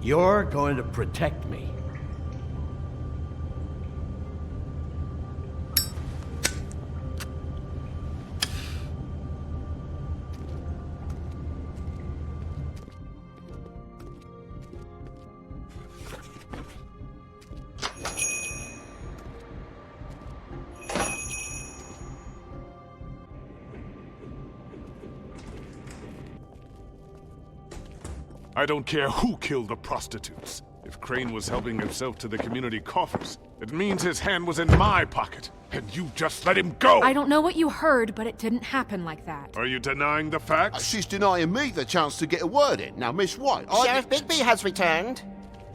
P: You're going to protect me.
M: I don't care who killed the prostitutes. If Crane was helping himself to the community coffers, it means his hand was in my pocket, and you just let him go!
G: I don't know what you heard, but it didn't happen like that.
M: Are you denying the facts?
B: She's denying me the chance to get a word in. Now, Miss White,
Q: Sheriff Bigby has returned.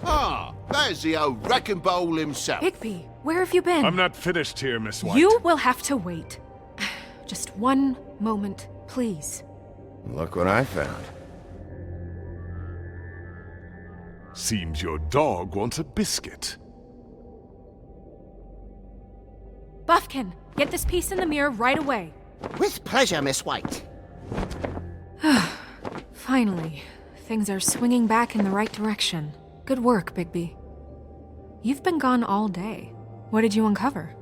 B: Ah, there's the old wrecking ball himself.
G: Bigby, where have you been?
M: I'm not finished here, Miss White.
G: You will have to wait. Just one moment, please.
A: Look what I found.
M: Seems your dog wants a biscuit.
G: Buffkin, get this piece in the mirror right away.
Q: With pleasure, Miss White.
G: Finally, things are swinging back in the right direction. Good work, Bigby. You've been gone all day. What did you uncover?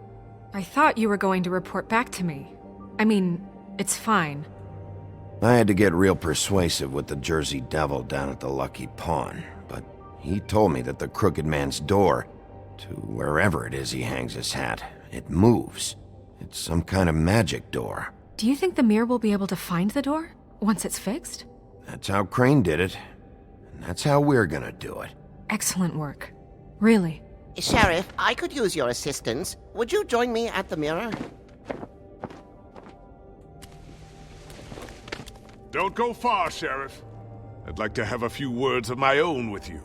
G: I thought you were going to report back to me. I mean, it's fine.
A: I had to get real persuasive with the Jersey Devil down at the Lucky Pawn, but he told me that the Crooked Man's door, to wherever it is he hangs his hat, it moves. It's some kind of magic door.
G: Do you think the mirror will be able to find the door once it's fixed?
A: That's how Crane did it, and that's how we're gonna do it.
G: Excellent work. Really.
Q: Sheriff, I could use your assistance. Would you join me at the mirror?
M: Don't go far, Sheriff. I'd like to have a few words of my own with you.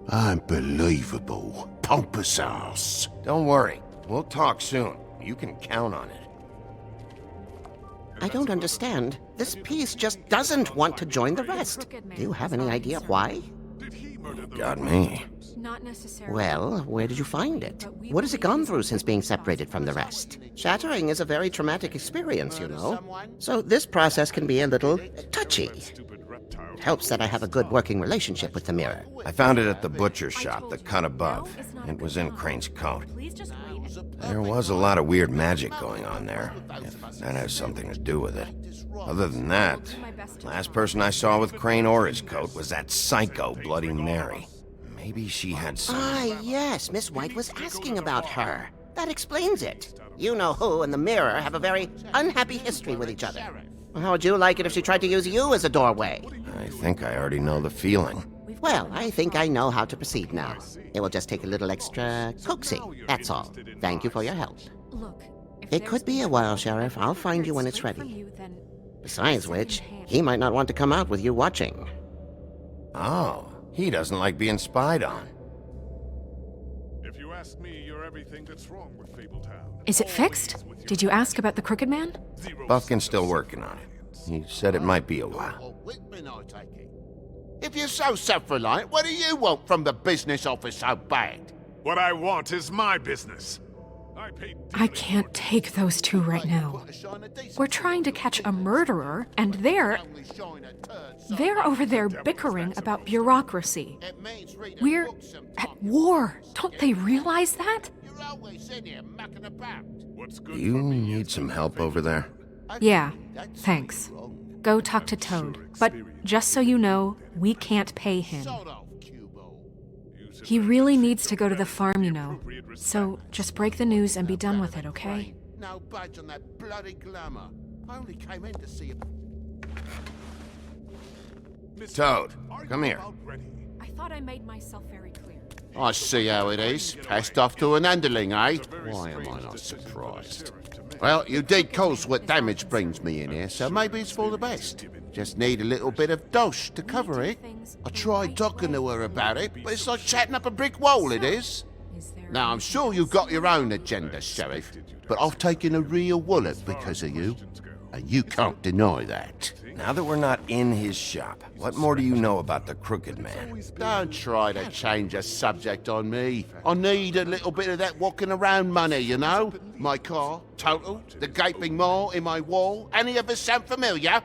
B: Unbelievable. Pompous ass.
A: Don't worry. We'll talk soon. You can count on it.
Q: I don't understand. This piece just doesn't want to join the rest. Do you have any idea why?
A: Got me.
G: Not necessarily.
Q: Well, where did you find it? What has it gone through since being separated from the rest? Shattering is a very traumatic experience, you know. So this process can be a little touchy. It helps that I have a good working relationship with the mirror.
A: I found it at the butcher shop, the cut above. It was in Crane's coat. There was a lot of weird magic going on there, if that has something to do with it. Other than that, last person I saw with Crane or his coat was that psycho Bloody Mary. Maybe she had some...
Q: Ah, yes, Miss White was asking about her. That explains it. You know who and the mirror have a very unhappy history with each other. How would you like it if she tried to use you as a doorway?
A: I think I already know the feeling.
Q: Well, I think I know how to proceed now. It will just take a little extra coaxing, that's all. Thank you for your help.
G: Look,
Q: it could be a while, Sheriff. I'll find you when it's ready. Besides which, he might not want to come out with you watching.
A: Oh, he doesn't like being spied on.
M: If you ask me, you're everything that's wrong with Fabletown.
G: Is it fixed? Did you ask about the Crooked Man?
A: Buffkin's still working on it. He said it might be a while.
B: If you're so self-reliant, what do you want from the business office so bad?
M: What I want is my business.
G: I can't take those two right now. We're trying to catch a murderer, and they're over there bickering about bureaucracy. We're at war. Don't they realize that?
A: Do you need some help over there?
G: Yeah, thanks. Go talk to Toad. But just so you know, we can't pay him. He really needs to go to the farm, you know. So just break the news and be done with it, okay?
B: No budge on that bloody glamour. I only came in to see you.
A: Toad, come here.
G: I thought I made myself very clear.
B: I see how it is. Passed off to an underling, eh? Why am I not surprised? Well, you did cause what damage brings me in here, so maybe it's for the best. Just need a little bit of dosh to cover it. I tried talking to her about it, but it's like chatting up a brick wall, it is. Now, I'm sure you've got your own agenda, Sheriff, but I've taken a real wallet because of you, and you can't deny that.
A: Now that we're not in his shop, what more do you know about the Crooked Man?
B: Don't try to change the subject on me. I need a little bit of that walking around money, you know? My car, totaled, the gaping maw in my wall. Any of us sound familiar?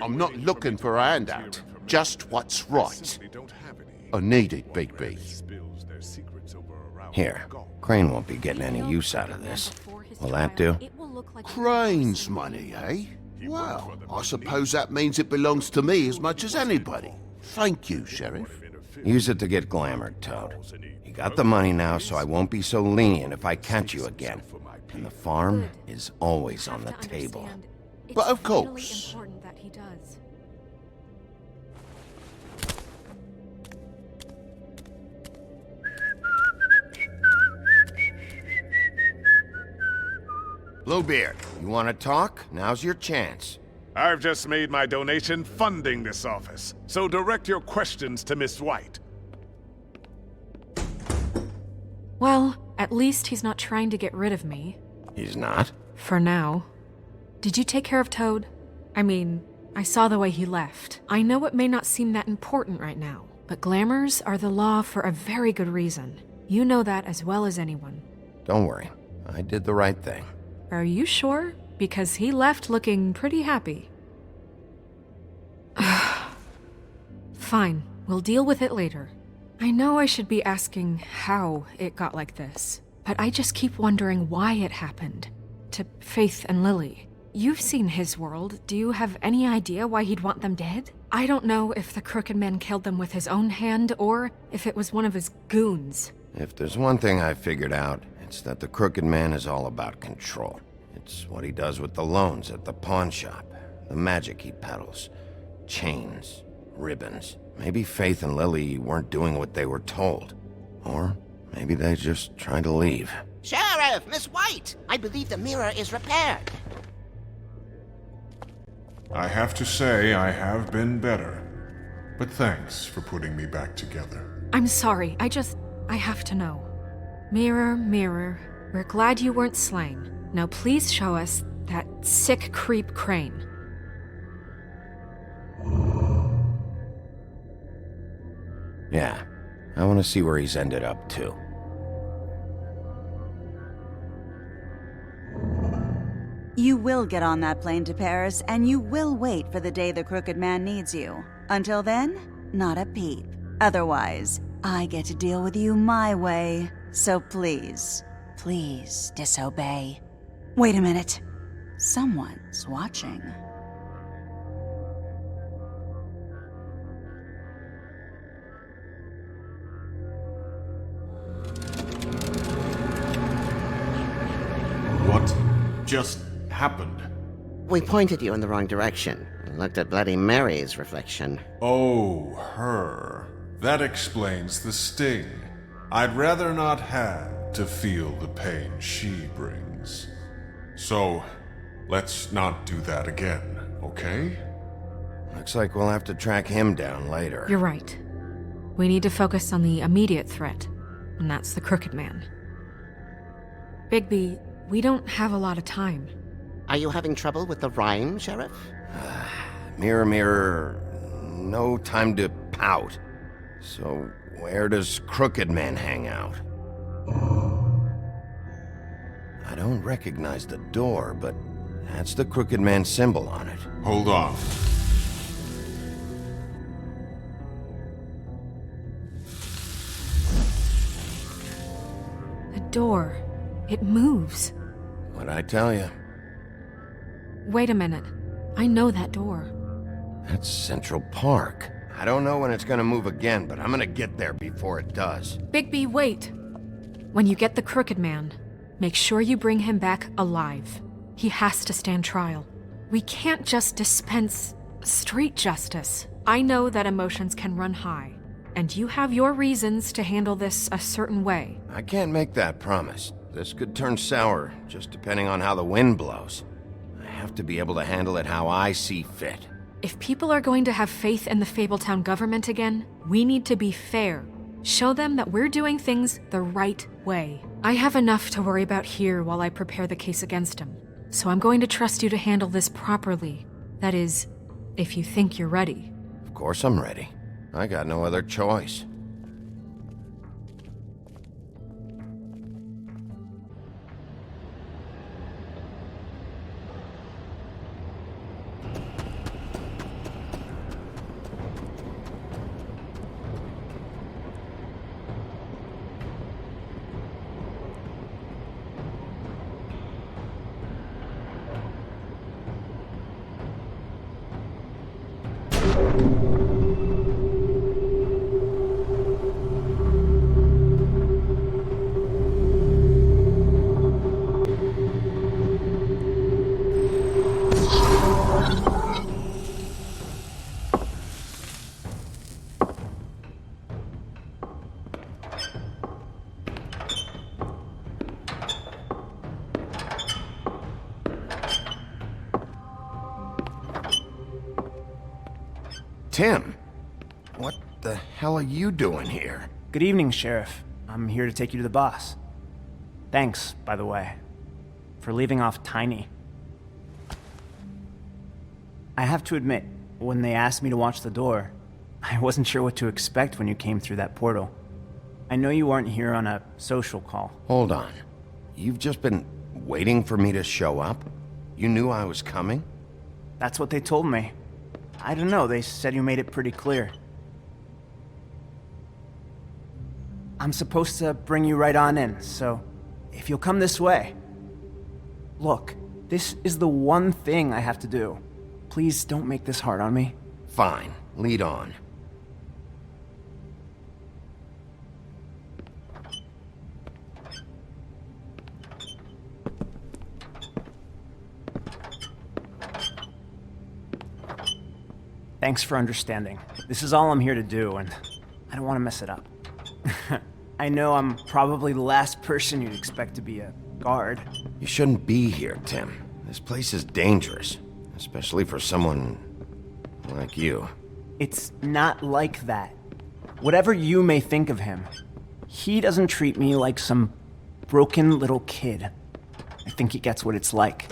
B: I'm not looking for a handout. Just what's right. I need it, Bigby.
A: Here, Crane won't be getting any use out of this. Will that do?
B: Crane's money, eh? Well, I suppose that means it belongs to me as much as anybody. Thank you, Sheriff.
A: Use it to get glamored, Toad. You got the money now, so I won't be so lenient if I catch you again. And the farm is always on the table.
B: But of course.
A: Bluebeard, you want to talk? Now's your chance.
R: I've just made my donation funding this office, so direct your questions to Miss White.
G: Well, at least he's not trying to get rid of me.
A: He's not?
G: For now. Did you take care of Toad? I mean, I saw the way he left. I know it may not seem that important right now, but glamours are the law for a very good reason. You know that as well as anyone.
A: Don't worry. I did the right thing.
G: Are you sure? Because he left looking pretty happy. Fine, we'll deal with it later. I know I should be asking how it got like this, but I just keep wondering why it happened. To Faith and Lily. You've seen his world. Do you have any idea why he'd want them dead? I don't know if the Crooked Man killed them with his own hand or if it was one of his goons.
A: If there's one thing I figured out, it's that the Crooked Man is all about control. It's what he does with the loans at the pawn shop, the magic he peddles, chains, ribbons. Maybe Faith and Lily weren't doing what they were told. Or maybe they just tried to leave.
Q: Sheriff, Miss White! I believe the mirror is repaired.
S: I have to say I have been better. But thanks for putting me back together.
G: I'm sorry, I have to know. Mirror, mirror, we're glad you weren't slain. Now please show us that sick creep Crane.
A: Yeah, I want to see where he's ended up, too.
T: You will get on that plane to Paris, and you will wait for the day the Crooked Man needs you. Until then, not a peep. Otherwise, I get to deal with you my way. So please, please disobey. Wait a minute. Someone's watching.
S: What just happened?
Q: We pointed you in the wrong direction and looked at Bloody Mary's reflection.
S: Oh, her. That explains the sting. I'd rather not have to feel the pain she brings. So, let's not do that again, okay?
A: Looks like we'll have to track him down later.
G: You're right. We need to focus on the immediate threat, and that's the Crooked Man. Bigby, we don't have a lot of time.
Q: Are you having trouble with the rhyme, Sheriff?
A: Mirror, mirror, no time to pout. So, where does Crooked Man hang out? I don't recognize the door, but that's the Crooked Man symbol on it.
S: Hold on.
G: The door. It moves.
A: What'd I tell you?
G: Wait a minute. I know that door.
A: That's Central Park. I don't know when it's gonna move again, but I'm gonna get there before it does.
G: Bigby, wait! When you get the Crooked Man, make sure you bring him back alive. He has to stand trial. We can't just dispense street justice. I know that emotions can run high, and you have your reasons to handle this a certain way.
A: I can't make that promise. This could turn sour, just depending on how the wind blows. I have to be able to handle it how I see fit.
G: If people are going to have faith in the Fabletown government again, we need to be fair. Show them that we're doing things the right way. I have enough to worry about here while I prepare the case against him. So I'm going to trust you to handle this properly. That is, if you think you're ready.
A: Of course I'm ready. I got no other choice. Tim, what the hell are you doing here?
U: Good evening, Sheriff. I'm here to take you to the boss. Thanks, by the way, for leaving off Tiny. I have to admit, when they asked me to watch the door, I wasn't sure what to expect when you came through that portal. I know you aren't here on a social call.
A: Hold on. You've just been waiting for me to show up? You knew I was coming?
U: That's what they told me. I don't know, they said you made it pretty clear. I'm supposed to bring you right on in, so if you'll come this way. Look, this is the one thing I have to do. Please don't make this hard on me.
A: Fine, lead on.
U: Thanks for understanding. This is all I'm here to do, and I don't want to mess it up. I know I'm probably the last person you'd expect to be a guard.
A: You shouldn't be here, Tim. This place is dangerous, especially for someone like you.
U: It's not like that. Whatever you may think of him, he doesn't treat me like some broken little kid. I think he gets what it's like.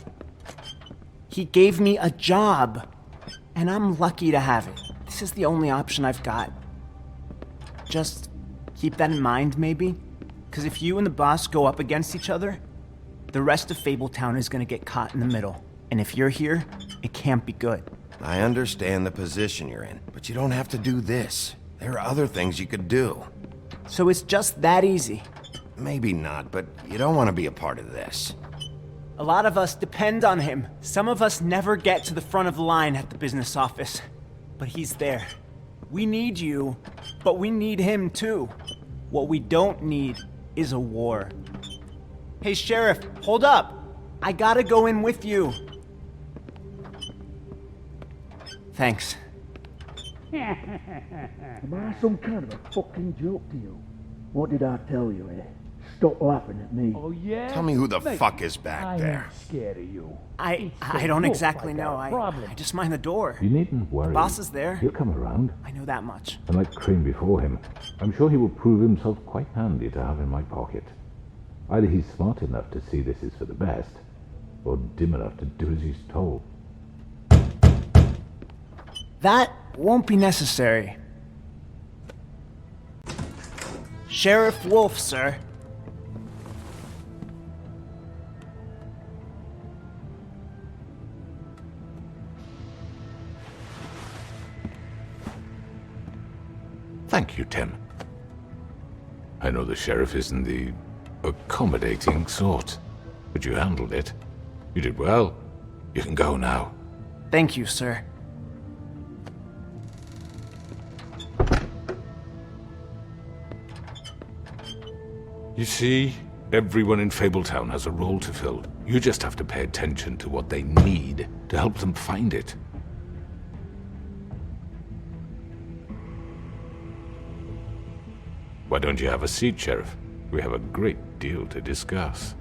U: He gave me a job, and I'm lucky to have it. This is the only option I've got. Just keep that in mind, maybe? Because if you and the boss go up against each other, the rest of Fabletown is gonna get caught in the middle. And if you're here, it can't be good.
A: I understand the position you're in, but you don't have to do this. There are other things you could do.
U: So it's just that easy?
A: Maybe not, but you don't want to be a part of this.
U: A lot of us depend on him. Some of us never get to the front of the line at the business office. But he's there. We need you, but we need him too. What we don't need is a war. Hey, Sheriff, hold up! I gotta go in with you. Thanks.
V: Am I some kind of a fucking joke to you? What did I tell you, eh? Stop laughing at me.
J: Oh, yeah?
A: Tell me who the fuck is back there.
V: I'm scared of you.
U: I don't exactly know. I just mind the door.
W: You needn't worry.
U: The boss is there.
W: He'll come around.
U: I know that much.
W: And like Crane before him, I'm sure he will prove himself quite handy to have in my pocket. Either he's smart enough to see this is for the best, or dim enough to do as he's told.
U: That won't be necessary. Sheriff Wulf, sir.
W: Thank you, Tim. I know the sheriff isn't the accommodating sort, but you handled it. You did well. You can go now.
U: Thank you, sir.
W: You see, everyone in Fabletown has a role to fill. You just have to pay attention to what they need to help them find it. Why don't you have a seat, Sheriff? We have a great deal to discuss.